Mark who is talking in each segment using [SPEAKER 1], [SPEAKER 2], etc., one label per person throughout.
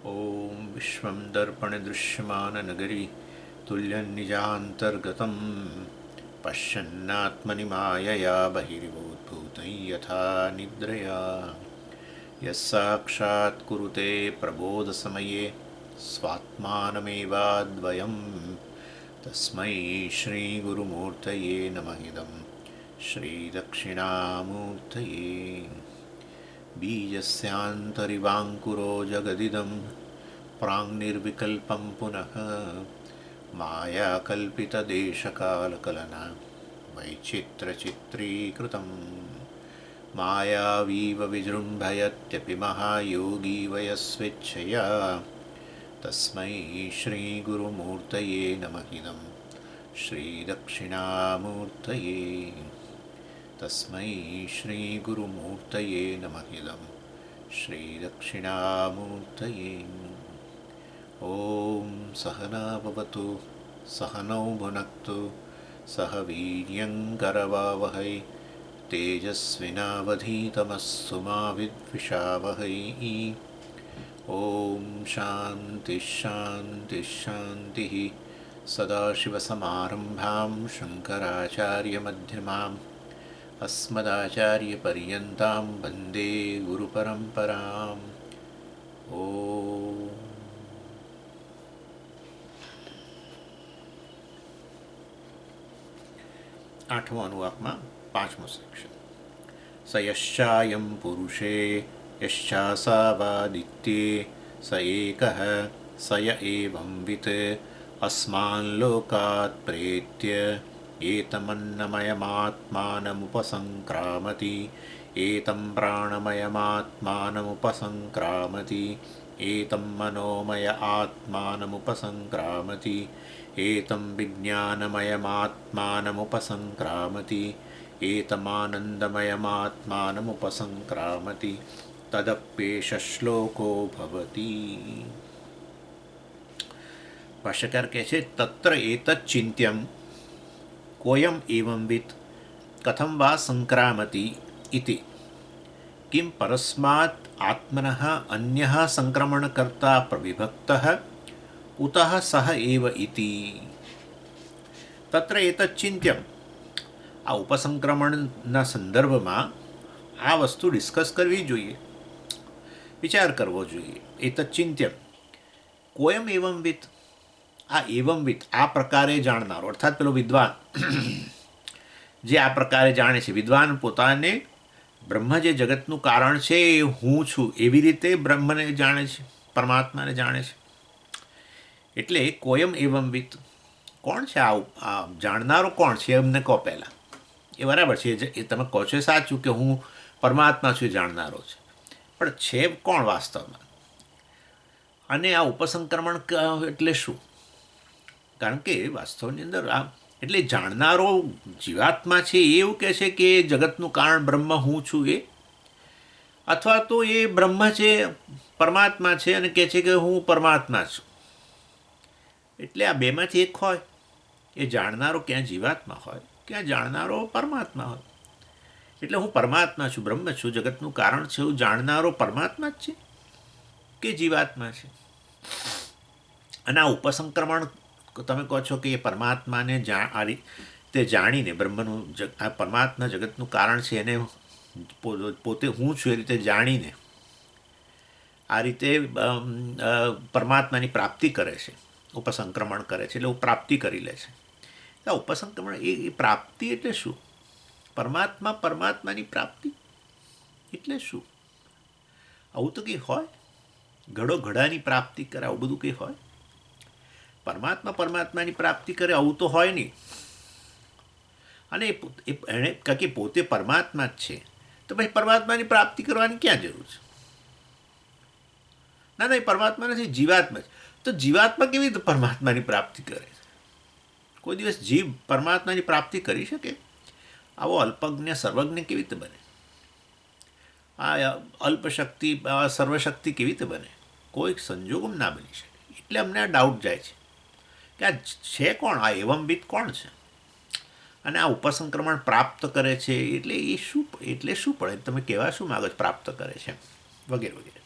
[SPEAKER 1] ॐ विश्वं दर्पणदृश्यमाननगरी तुल्यन्निजान्तर्गतं पश्यन्नात्मनि मायया बहिर्भूतभूतं यथा निद्रया यस्साक्षात् कुरुते प्रबोधसमये स्वात्मानमेवाद्वयं तस्मै श्रीगुरुमूर्तये नमः इदं श्रीदक्षिणामूर्तये बीजस्यान्तरिवाङ्कुरो जगदिदं प्राङ्निर्विकल्पं पुनः मायाकल्पितदेशकालकलना वैचित्रचित्रीकृतं मायावीव विजृम्भयत्यपि महायोगी वयस्वेच्छया तस्मै श्रीगुरुमूर्तये नमः इदं श्रीदक्षिणामूर्तये तस्मै श्रीगुरुमूर्तये नमः इदं श्रीदक्षिणामूर्तये ॐ सहना भवतु सहनौ भुनक्तु सह वीर्यङ्करवावहै तेजस्विनावधीतमस्तु मा विद्विषावहै ॐ शान्तिः शान्तिः शान्तिः सदाशिवसमारम्भां शङ्कराचार्यमध्यमाम् अस्मदाचार्यपर्यन्तां वन्दे गुरुपरम्पराम् ॐ आठमो अनुवाकમાં પાંચમો સેક્શન स यश्चायं पुरुषे यश्चासावादित्ये स एकः स य एवंवित् अस्मान् लोकात् प्रेत्य एतमन्नमयमात्मानमुपसङ्क्रामति एतं प्राणमयमात्मानमुपसङ्क्रामति एतं मनोमय आत्मानमुपसङ्क्रामति एतं विज्ञानमयमात्मानमुपसङ्क्रामति एतमानन्दमयमात्मानमुपसङ्क्रामति तदप्येष श्लोको भवति. ભાષ્યકાર કહે છે તત્ર એતચ્ ચિંત્યમ કોયમ એવંવિત કથમ વા સંક્રામતિ ઇતિ કિમ પરસ્માत् આત્મનઃ અન્યઃ સંક્રમણકર્તા પ્રવિભક્તઃ ઉતઃ સહ એવ ઇતિ. તત્ર એતચ્ ચિંત્યમ, આ ઉપસંક્રમણના સંદર્ભમાં આ વસ્તુ ડિસ્કસ કરવી જોઈએ, વિચાર કરવો જોઈએ. એતચ્ ચિંત્યમ કોયમ એવંવિત, આ એવંવિત આ પ્રકારે જાણનારો, અર્થાત પેલો વિદ્વાન જે આ પ્રકારે જાણે છે. વિદ્વાન પોતાને બ્રહ્મ જે જગતનું કારણ છે એ હું છું એવી રીતે બ્રહ્મને જાણે છે, પરમાત્માને જાણે છે. એટલે કોયમ એવંવિત, કોણ છે આ જાણનારો? કોણ છે એમને કહો પહેલાં. એ બરાબર છે, એ તમે કહો છો સાચું કે હું પરમાત્મા છું એ જાણનારો છે, પણ છે કોણ વાસ્તવમાં? અને આ ઉપસંક્રમણ એટલે શું? કારણ કે વાસ્તવની અંદર આ એટલે જાણનારો જીવાત્મા છે એવું કહે છે કે જગતનું કારણ બ્રહ્મ હું છું એ, અથવા તો એ બ્રહ્મ છે, પરમાત્મા છે અને કહે છે કે હું પરમાત્મા છું. એટલે આ બેમાંથી એક હોય. એ જાણનારો ક્યાં જીવાત્મા હોય, ક્યાં જાણનારો પરમાત્મા હોય. એટલે હું પરમાત્મા છું, બ્રહ્મ છું, જગતનું કારણ છે એવું જાણનારો પરમાત્મા જ છે કે જીવાત્મા છે? અને આ ઉપસંક્રમણ તમે કહો છો કે એ પરમાત્માને આ રીતે જાણીને, બ્રહ્મનું આ પરમાત્મા જગતનું કારણ છે એને પોતે હું છું એ રીતે જાણીને આ રીતે પરમાત્માની પ્રાપ્તિ કરે છે, ઉપસંક્રમણ કરે છે, એટલે પ્રાપ્તિ કરી લે છે. આ ઉપસંક્રમણ એ પ્રાપ્તિ એટલે શું? પરમાત્માની પ્રાપ્તિ એટલે શું? આવું તો કંઈ હોય? ઘડો ઘડાની પ્રાપ્તિ કરે આવું બધું કંઈ હોય? પરમાત્માની પ્રાપ્તિ કરે આવું તો હોય નહીં. અને એણે કારણ કે પોતે પરમાત્મા જ છે તો પછી પરમાત્માની પ્રાપ્તિ કરવાની ક્યાં જરૂર છે? ના, એ પરમાત્મા નથી, જીવાત્મા છે. તો જીવાત્મા કેવી રીતે પરમાત્માની પ્રાપ્તિ કરે? કોઈ દિવસ જીવ પરમાત્માની પ્રાપ્તિ કરી શકે? આવો અલ્પજ્ઞ સર્વજ્ઞ કેવી રીતે બને? આ અલ્પશક્તિ સર્વશક્તિ કેવી રીતે બને? કોઈ સંજોગમાં ના બની શકે. એટલે અમને આ ડાઉટ જાય છે કે આ છે કોણ? આ એવંવિત કોણ છે? અને આ ઉપસંક્રમણ પ્રાપ્ત કરે છે એટલે એ શું, એટલે શું પડે? તમે કહેવા શું માગો છો? પ્રાપ્ત કરે છે વગેરે વગેરે.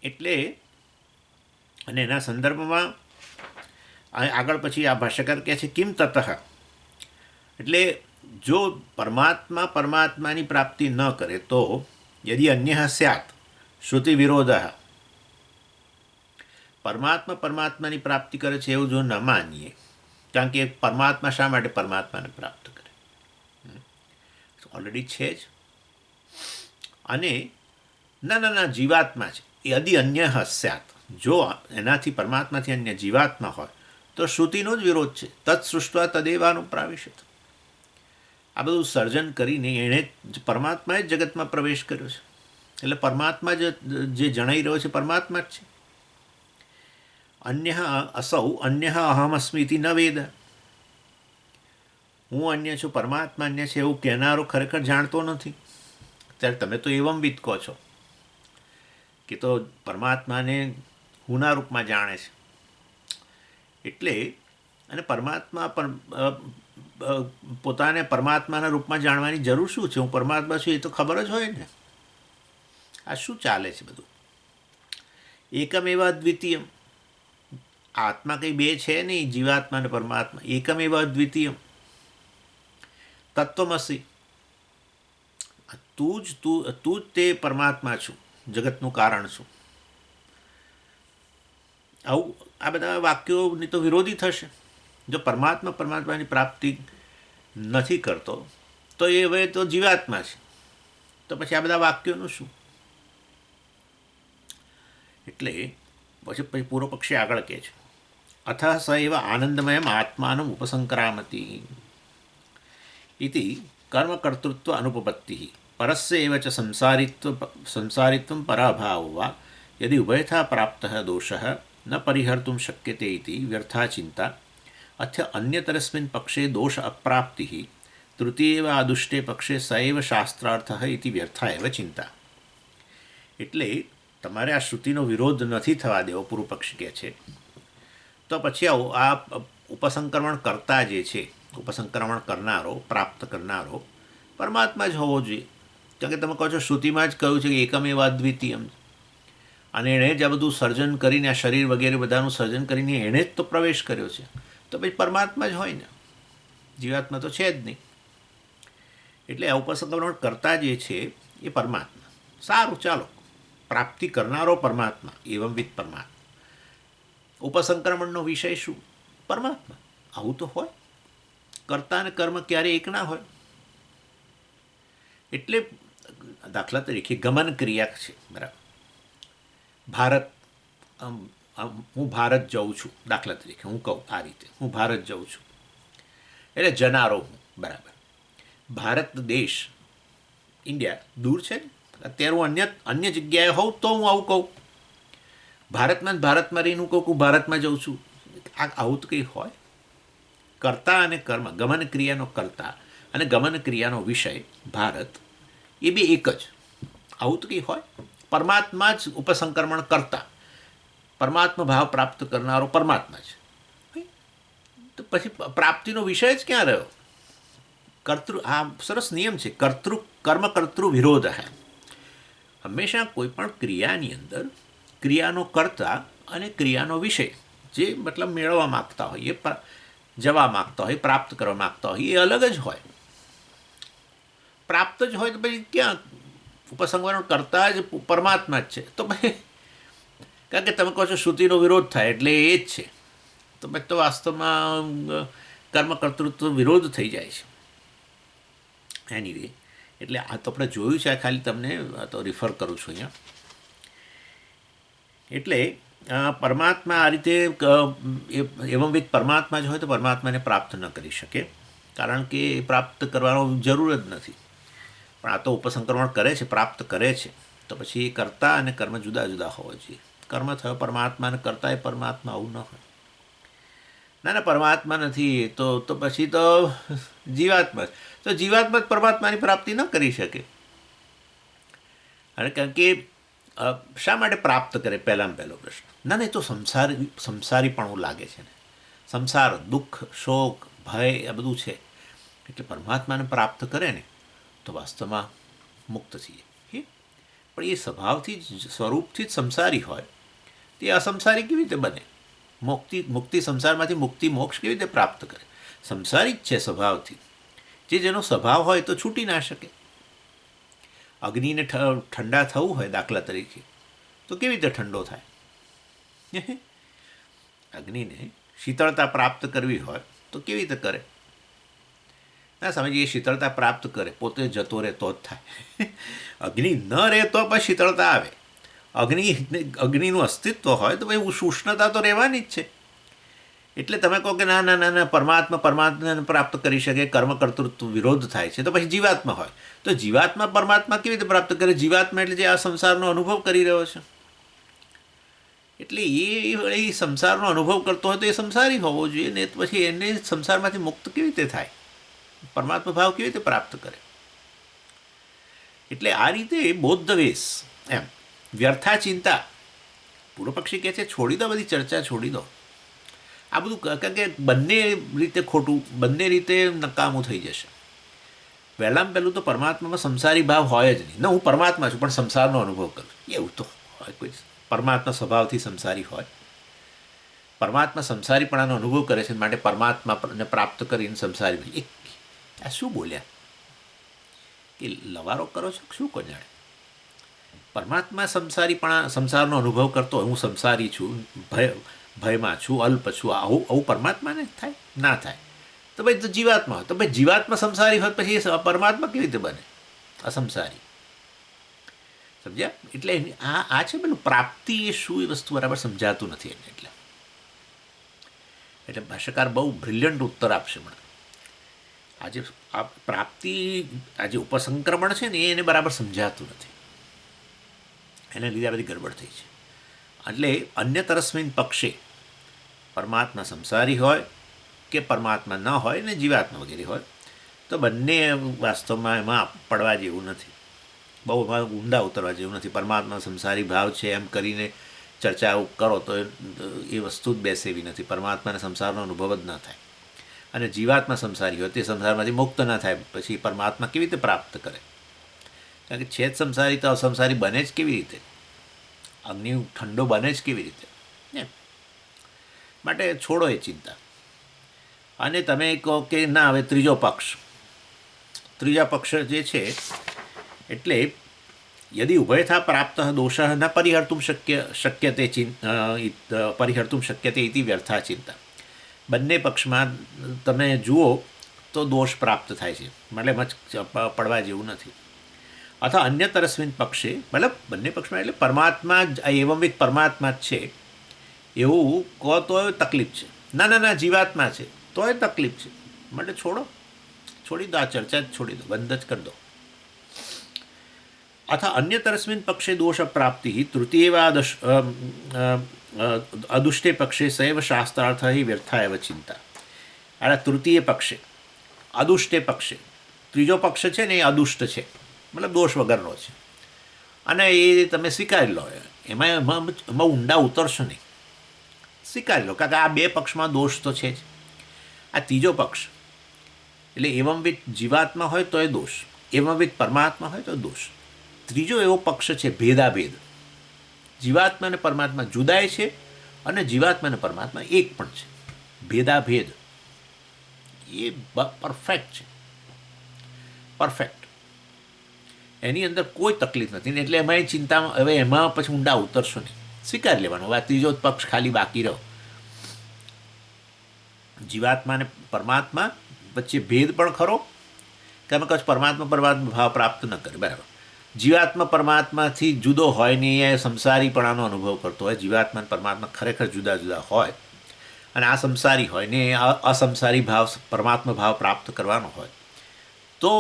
[SPEAKER 1] એટલે અને એના સંદર્ભમાં આગળ પછી આ ભાષ્યકાર કહે છે કિમ તતઃ, એટલે જો પરમાત્માની પ્રાપ્તિ ન કરે તો યદિ અન્ય સ્યાત શ્રુતિ વિરોધ, પરમાત્માની પ્રાપ્તિ કરે છે એવું જો ન માનીએ, કારણ કે પરમાત્મા શા માટે પરમાત્માને પ્રાપ્ત કરે, ઓલરેડી છે જ, અને ના જીવાત્મા છે, યદિ અન્ય સ્યાત, જો એનાથી પરમાત્માથી અન્ય જીવાત્મા હોય તો શ્રુતિનો જ વિરોધ છે. તત્ સૃષ્ટવા તદેવાનું પ્રાવિશત, આ બધું સર્જન કરીને એણે પરમાત્માએ જ જગતમાં પ્રવેશ કર્યો છે, એટલે પરમાત્મા જે જણાઈ રહ્યો છે પરમાત્મા જ છે. અન્ય અસૌ અન્ય અહમસ્મી ઇતિ ન વેદ, હું અન્ય છું પરમાત્મા અન્ય છે એવું કહેનારો ખરેખર જાણતો નથી. ત્યારે તમે તો એવમ વિદ કહો છો કે તો પરમાત્માને હુંના રૂપમાં જાણે છે, એટલે અને પરમાત્મા પણ પોતાને પરમાત્માના રૂપમાં જાણવાની જરૂર શું છે, હું પરમાત્મા છું એ તો ખબર જ હોય ને. આ શું ચાલે છે બધું? એકમ એવા અદ્વિતીયમ, આત્મા કંઈ બે છે નહીં, જીવાત્મા અને પરમાત્મા. એકમ એવા અદ્વિતીયમ તત્વમસી, તું જ તે પરમાત્મા છું, જગતનું કારણ છું. આવું આ બધા વાક્યોની તો વિરોધી થશે. જો પરમાત્માની પ્રાપ્તિ નથી કરતો તો એ હવે તો જીવાત્મા છે, તો પછી આ બધા વાક્યોનું શું? એટલે પછી પૂર્વ પક્ષી આગળ કહે છે અથ સ એવ આનંદમયમ આત્માનમ ઉપસંક્રામતી ઇતિ કર્મકર્તૃત્વ અનુપપત્તિ પરસ્ય એવ ચ સંસારિત્વમ પરાભાવો વા યદિ ઉભયથા પ્રાપ્તઃ દોષઃ ન પરિહર્તુમ શક્યતે ઇતિ વ્યર્થા ચિંતા અથ અન્યતરસ્મિન પક્ષે દોષ અપ્રાપ્તિ તૃતીયવ આદુષ્ટે પક્ષે સ એવ શાસ્ત્રાર્થ ઇતિ વ્યર્થા એવ ચિંતા. એટલે તમારે આ શ્રુતિનો વિરોધ નથી થવા દેવો, પૂર્વ પક્ષી કહે છે, તો પછી આ ઉપસંક્રમણ કરતા જે છે, ઉપસંક્રમણ કરનારો, પ્રાપ્ત કરનારો પરમાત્મા જ હોવો જોઈએ. કારણ કે તમે કહો છો શ્રુતિમાં જ કહ્યું છે કે એકમ એવા અદ્વિતીયમ, અને એણે જ આ બધું સર્જન કરીને, આ શરીર વગેરે બધાનું સર્જન કરીને એણે જ તો પ્રવેશ કર્યો છે, તો પછી પરમાત્મા જ હોય ને, જીવાત્મા તો છે જ નહીં. એટલે આ ઉપસંક્રમણ કરતા જે છે એ પરમાત્મા. સારું, ચાલો, પ્રાપ્તિ કરનારો પરમાત્મા, એવંવિધ પરમાત્મા. ઉપસંક્રમણનો વિષય શું? પરમાત્મા. આવું તો હોય, કર્તા અને કર્મ ક્યારેય એક ના હોય. એટલે દાખલા તરીકે ગમન ક્રિયા છે, બરાબર. ભારત, હું ભારત જાઉં છું, દાખલા તરીકે હું કહું આ રીતે, હું ભારત જાઉં છું, એટલે જનારો હું, બરાબર. ભારત દેશ, ઇન્ડિયા દૂર છે ને, અત્યારે હું અન્ય જગ્યાએ હોઉં તો હું આવું કહું. ભારતમાં રહીને હું કહું ભારતમાં જાઉં છું, આવું તો કંઈ હોય? કર્તા અને કર્મ, ગમન ક્રિયાનો કર્તા અને ગમન ક્રિયાનો વિષય ભારત, એ બી એક જ. આવું તો કંઈ હોય? પરમાત્મા જ ઉપસંક્રમણ કરતા, પરમાત્મા ભાવ પ્રાપ્ત કરનારો પરમાત્મા છે. તો પછી પ્રાપ્તિનો વિષય જ ક્યાં રહ્યો? આ સરસ નિયમ છે, કર્તૃ વિરોધ. હંમેશા કોઈ પણ ક્રિયાની અંદર ક્રિયાનો કર્તા અને ક્રિયાનો વિષય, જે મતલબ મેળવવા માગતા હોય, એ જવા માગતા હોય, પ્રાપ્ત કરવા માગતા હોય, એ અલગ જ હોય. પ્રાપ્ત જ હોય તો પછી ક્યાં ઉપસંક્રમણ કરતા જ પરમાત્મા જ છે. તો પછી કારણ કે તમે કહો છો શ્રુતિનો વિરોધ થાય એટલે એ જ છે, તો પછી તો વાસ્તવમાં કર્મકર્તૃત્વ વિરોધ થઈ જાય છે. એની વે, એટલે આ તો આપણે જોયું છે, આ ખાલી તમને તો રિફર કરું છું અહીંયા. એટલે પરમાત્મા આ રીતે એવંવિધ પરમાત્મા જ હોય તો પરમાત્માને પ્રાપ્ત ન કરી શકે, કારણ કે એ પ્રાપ્ત કરવાનો જરૂર જ નથી. પણ આ તો ઉપસંક્રમણ કરે છે, પ્રાપ્ત કરે છે, તો પછી એ કર્તા અને કર્મ જુદા જુદા હોવા જોઈએ. કર્મ થયો પરમાત્મા અને કર્તા એ પરમાત્મા, આવું ન હોય. ના, પરમાત્મા નથી તો પછી તો જીવાત્મા, તો જીવાત્મા જ પરમાત્માની પ્રાપ્તિ ન કરી શકે. અને કારણ કે શા માટે પ્રાપ્ત કરે? પહેલામાં પહેલો પ્રશ્ન. ના, એ તો સંસારીપણું લાગે છે ને, સંસાર, દુઃખ, શોક, ભય, આ બધું છે. એટલે પરમાત્માને પ્રાપ્ત કરે ને તો વાસ્તવમાં મુક્ત થઈએ. પણ એ સ્વભાવથી જ સ્વરૂપથી જ સંસારી હોય તે અસંસારી કેવી રીતે બને? મુક્તિ સંસારમાંથી મુક્તિ મોક્ષ કેવી રીતે પ્રાપ્ત કરે? સંસારી જ છે સ્વભાવથી. જેનો સ્વભાવ હોય તો છૂટી ના શકે. અગ્નિને ઠંડા થવું હોય દાખલા તરીકે તો કેવી રીતે ઠંડો થાય? અગ્નિને શીતળતા પ્રાપ્ત કરવી હોય તો કેવી રીતે કરે? ના સમજીએ, શીતળતા પ્રાપ્ત કરે, પોતે જતો રહે તો જ થાય. અગ્નિ ન રહે તો પછી શીતળતા આવે. અગ્નિનું અસ્તિત્વ હોય તો ભાઈ ઉષ્ણતા તો રહેવાની જ છે. એટલે તમે કહો કે ના ના ના ના પરમાત્માને પ્રાપ્ત કરી શકે, કર્મ કર્તૃત્વ વિરોધ થાય છે, તો પછી જીવાત્મા હોય તો જીવાત્મા પરમાત્મા કેવી રીતે પ્રાપ્ત કરે? જીવાત્મા એટલે જે આ સંસારનો અનુભવ કરી રહ્યો છે. એટલે એ સંસારનો અનુભવ કરતો હોય તો એ સંસારી હોવો જોઈએ ને. પછી એને સંસારમાંથી મુક્ત કેવી રીતે થાય? પરમાત્મા ભાવ કેવી રીતે પ્રાપ્ત કરે? એટલે આ રીતે બૌદ્ધ વેશ એમ વ્યર્થા ચિંતા. પૂર્વ પક્ષી કહે છે છોડી દો, બધી ચર્ચા છોડી દો. આ બધું કારણ કે બંને રીતે ખોટું, બંને રીતે નકામું થઈ જશે. પહેલાં પહેલું તો પરમાત્મામાં સંસારી ભાવ હોય જ નહીં. ના, હું પરમાત્મા છું પણ સંસારનો અનુભવ કરું, એવું તો હોય કોઈ? પરમાત્મા સ્વભાવથી સંસારી હોય. પરમાત્મા સંસારીપણાનો અનુભવ કરે છે માટે પરમાત્માને પ્રાપ્ત કરીને સંસારી. આ શું બોલ્યા કે લવારો કરો છો? શું કોઈ જાણે? પરમાત્મા સંસારનો અનુભવ કરતો હોય, હું સંસારી છું, ભયમાં છું, અલ્પ છું, આવું પરમાત્માને થાય? ના થાય. તો ભાઈ તો જીવાત્મા હોય તો ભાઈ જીવાત્મા સંસારી હોય પછી પરમાત્મા કેવી રીતે બને અસંસારી? સમજ્યા? એટલે આ છે પેલું પ્રાપ્તિ એ શું, એ વસ્તુ બરાબર સમજાતું નથી એને. એટલે ભાષ્યકાર બહુ બ્રિલિયન્ટ ઉત્તર આપશે મને. આજે આ પ્રાપ્તિ, આ જે ઉપસંક્રમણ છે ને એને બરાબર સમજાતું નથી, એને લીધે આ બધી ગડબડ થઈ છે. એટલે અન્ય તરસ્મિન પક્ષે પરમાત્મા સંસારી હોય કે પરમાત્મા ન હોય ને જીવાત્મા વગેરે હોય તો બંને વાસ્તવમાં એમાં પડવા જેવું નથી, બહુ એમાં ઊંડા ઉતરવા જેવું નથી. પરમાત્મા સંસારી ભાવ છે એમ કરીને ચર્ચા કરો તો એ વસ્તુ જ બેસે એવી નથી. પરમાત્માને સંસારનો અનુભવ જ ન થાય. અને જીવાત્મા સંસારી હોય તે સંસારમાંથી મુક્ત ના થાય, પછી પરમાત્મા કેવી રીતે પ્રાપ્ત કરે? કારણ કે છે જ સંસારી તો અસંસારી બને જ કેવી રીતે? અગ્નિ ઠંડો બને જ કેવી રીતે? માટે છોડો એ ચિંતા. અને તમે કહો કે ના, હવે ત્રીજા પક્ષ જે છે એટલે યદિ ઉભયથા પ્રાપ્ત દોષ ન પરિહર્તુમ શક્યતે ઇતિ વ્યર્થા ચિંતા. બંને પક્ષમાં તમે જુઓ તો દોષ પ્રાપ્ત થાય છે, મતલબ પડવા જેવું નથી. અથવા અન્ય તરસ્મિન પક્ષે, મતલબ બંને પક્ષમાં એટલે પરમાત્મા જ એવંવિત પરમાત્મા જ છે એવું કહો તો તકલીફ છે. ના ના ના, જીવાત્મા છે તોય તકલીફ છે. માટે છોડી દો, આ ચર્ચા જ છોડી દો, બંધ જ કરી દો. અથવા અન્ય તરસ્મિન પક્ષે દોષ પ્રાપ્તિ તૃતીય અદુષ્ટે પક્ષે સૈવ શાસ્ત્રાર્થ વ્યર્થા એવ ચિંતા. આ તૃતીય પક્ષે, અદુષ્ટે પક્ષે, ત્રીજો પક્ષ છે ને એ અદુષ્ટ છે, મતલબ દોષ વગરનો છે. અને એ તમે સ્વીકારી લો, એમાં ઊંડા ઉતરશો નહીં, સ્વીકારી લો. કારણ કે આ બે પક્ષમાં દોષ તો છે જ. આ ત્રીજો પક્ષ એટલે એવંવિત જીવાત્મા હોય તો એ દોષ, એવંવિત પરમાત્મા હોય તો દોષ. ત્રીજો એવો પક્ષ છે ભેદાભેદ. જીવાત્મા અને પરમાત્મા જુદાય છે અને જીવાત્મા અને પરમાત્મા એક પણ છે. ભેદાભેદ એ પરફેક્ટ છે, પરફેક્ટ. એની અંદર કોઈ તકલીફ નથી. એટલે એમાં ચિંતામાં હવે એમાં પછી ઊંડા ઉતરશો નહીં, સ્વીકારી લેવાનું. હવે આ ત્રીજો પક્ષ ખાલી બાકી રહ્યો. જીવાત્મા અને પરમાત્મા વચ્ચે ભેદ પણ ખરો કે અમે કચ્છ પરમાત્મા ભાવ પ્રાપ્ત ન કરે, બરાબર. જીવાત્મા પરમાત્માથી જુદો હોય ને એ સંસારીપણાનો અનુભવ કરતો હોય. જીવાત્મા અને પરમાત્મા ખરેખર જુદા જુદા હોય અને આ સંસારી હોય ને અસંસારી ભાવ પરમાત્મા ભાવ પ્રાપ્ત કરવાનો હોય તો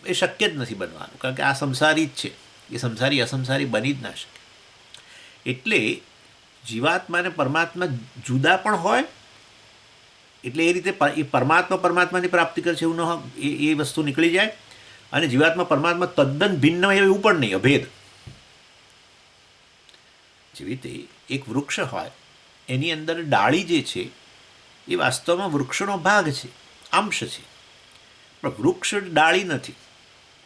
[SPEAKER 1] એ શક્ય જ નથી બનવાનું. કારણ કે આ સંસારી જ છે, એ સંસારી અસંસારી બની જ ના શકે. એટલે જીવાત્મા અને પરમાત્મા જુદા પણ હોય એટલે એ રીતે એ પરમાત્માની પ્રાપ્તિ કરે છે એવું ન હોય, એ વસ્તુ નીકળી જાય. અને જીવાત્મા પરમાત્મા તદ્દન ભિન્ન હોય એવું પણ નહીં, અભેદ. જેવી રીતે એક વૃક્ષ હોય એની અંદર ડાળી જે છે એ વાસ્તવમાં વૃક્ષનો ભાગ છે, અંશ છે, પણ વૃક્ષ ડાળી નથી,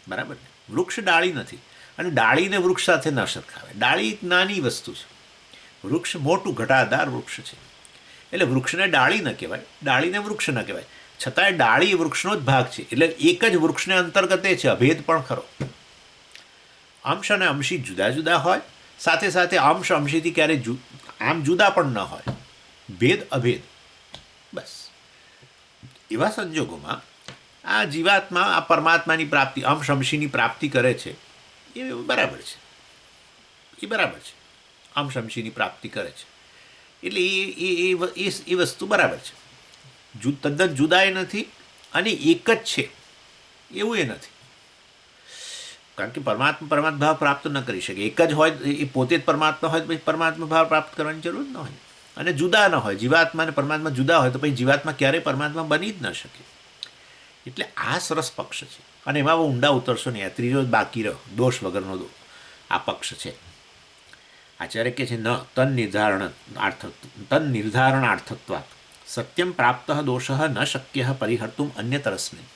[SPEAKER 1] બરાબર ને? વૃક્ષ ડાળી નથી. અને ડાળીને વૃક્ષ સાથે ન સરખાવે. ડાળી એક નાની વસ્તુ છે, વૃક્ષ મોટું ઘટાદાર વૃક્ષ છે. એટલે વૃક્ષને ડાળી ન કહેવાય, ડાળીને વૃક્ષ ન કહેવાય, છતાંય ડાળી વૃક્ષનો જ ભાગ છે. એટલે એક જ વૃક્ષને અંતર્ગતે છે, અભેદ પણ ખરો. અંશ અને અંશી જુદા જુદા હોય, સાથે સાથે અંશ અંશીથી ક્યારેય આમ જુદા પણ ન હોય, ભેદ અભેદ. બસ એવા સંજોગોમાં આ જીવાત્મા આ પરમાત્માની પ્રાપ્તિ, અંશ અંશીની પ્રાપ્તિ કરે છે, એ બરાબર છે, એ બરાબર છે. અંશ અંશીની પ્રાપ્તિ કરે છે એટલે એ વસ્તુ બરાબર છે. તદ્દન જુદા એ નથી અને એક જ છે એવું એ નથી. કારણ કે પરમાત્મા ભાવ પ્રાપ્ત ન કરી શકે. એક જ હોય, એ પોતે જ પરમાત્મા હોય તો પછી પરમાત્મા ભાવ પ્રાપ્ત કરવાની જરૂર ન હોય. અને જુદા ન હોય, જીવાત્મા અને પરમાત્મા જુદા હોય તો પછી જીવાત્મા ક્યારેય પરમાત્મા બની જ ન શકે. એટલે આ સરસ પક્ષ છે. અને એમાં બહુ ઊંડા ઉતરશો નહીં. આ ત્રીજો બાકી રહ્યો, દોષ વગરનો આ પક્ષ છે. આચાર્ય કે છે ન તન્નિર્ધારણાર્થત્વાत् સત્યમ પ્રાપ્ત દોષ ન શક્ય પરિહર્તુમ અન્યતરસ્મિન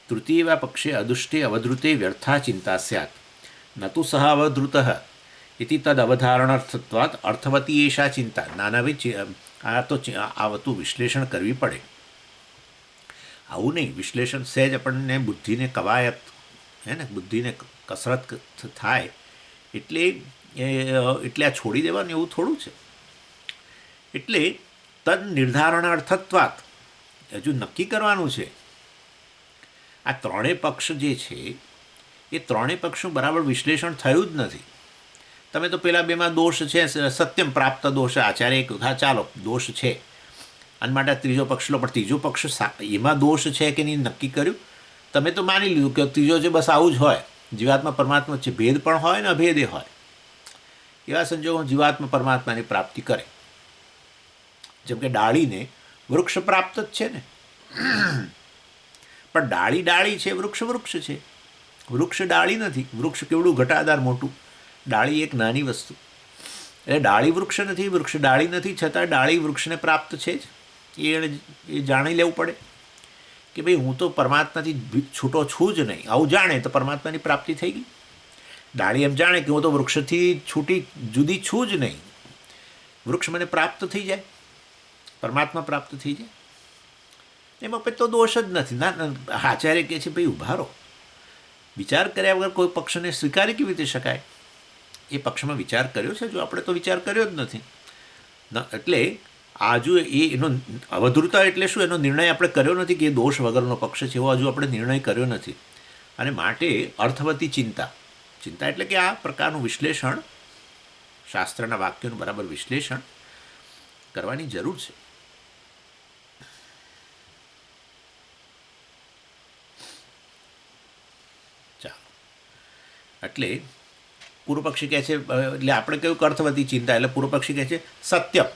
[SPEAKER 1] તૃતીય પક્ષે અદુષ્ટે અવધૃતે વ્યર્થા ચિંતા સ્યાत् ન તુ સહ અવધૃત ઇતિ તદ અવધારણાર્થત્વાत् અર્થવતી એષા ચિંતા. નાનાભાઈ આ તો આવતું વિશ્લેષણ કરવી પડે. આવું નહીં વિશ્લેષણ સહેજ આપણને બુદ્ધિને કવાયત હે ને, બુદ્ધિને કસરત થાય એટલે આ છોડી દેવાનું એવું થોડું છે. એટલે તદ નિર્ધારણાર્થત્વાત હજુ નક્કી કરવાનું છે. આ ત્રણેય પક્ષ જે છે એ ત્રણેય પક્ષનું બરાબર વિશ્લેષણ થયું જ નથી. તમે તો પેલા બેમાં દોષ છે, સત્યમ પ્રાપ્ત દોષ, આચાર્ય હા ચાલો દોષ છે અને માટે ત્રીજો પક્ષ લો, પણ ત્રીજો પક્ષ એમાં દોષ છે કે નહીં નક્કી કર્યું. તમે તો માની લીધું કે ત્રીજો છે બસ આવું જ હોય, જીવાત્મા પરમાત્મા છે, ભેદ પણ હોય ને અભેદે હોય. એવા સંજોગોમાં જીવાત્મા પરમાત્માની પ્રાપ્તિ કરે. જેમ કે ડાળીને વૃક્ષ પ્રાપ્ત જ છે ને, પણ ડાળી છે, વૃક્ષ છે. વૃક્ષ ડાળી નથી. વૃક્ષ કેવડું ઘટાદાર મોટું, ડાળી એક નાની વસ્તુ. એટલે ડાળી વૃક્ષ નથી, વૃક્ષ ડાળી નથી, છતાં ડાળી વૃક્ષને પ્રાપ્ત છે જ. એ જાણી લેવું પડે કે ભાઈ હું તો પરમાત્માથી છૂટો છું જ નહીં. આવું જાણે તો પરમાત્માની પ્રાપ્તિ થઈ ગઈ. ડાળી એમ જાણે કે હું તો વૃક્ષથી છૂટી જુદી છું જ નહીં, વૃક્ષ મને પ્રાપ્ત થઈ જાય, પરમાત્મા પ્રાપ્ત થઈ જાય. એમાં પછી તો દોષ જ નથી. ના આચાર્ય કહે છે ભાઈ ઉભા રહો, વિચાર કર્યા વગર કોઈ પક્ષને સ્વીકારી કેવી રીતે શકાય? એ પક્ષમાં વિચાર કર્યો છે? જો આપણે તો વિચાર કર્યો જ નથી. એટલે આજુ એનો અવધૂતતા એટલે શું? એનો નિર્ણય આપણે કર્યો નથી કે એ દોષ વગરનો પક્ષ છે, એવો હજુ આપણે નિર્ણય કર્યો નથી. અને માટે અર્થવતી ચિંતા એટલે કે આ પ્રકારનું વિશ્લેષણ, શાસ્ત્રના વાક્યોનું બરાબર વિશ્લેષણ કરવાની જરૂર છે. ચાલો, એટલે પૂર્વપક્ષી કહે છે, એટલે આપણે કહ્યું કે અર્થવતી ચિંતા, એટલે પૂર્વપક્ષી કહે છે સત્યમ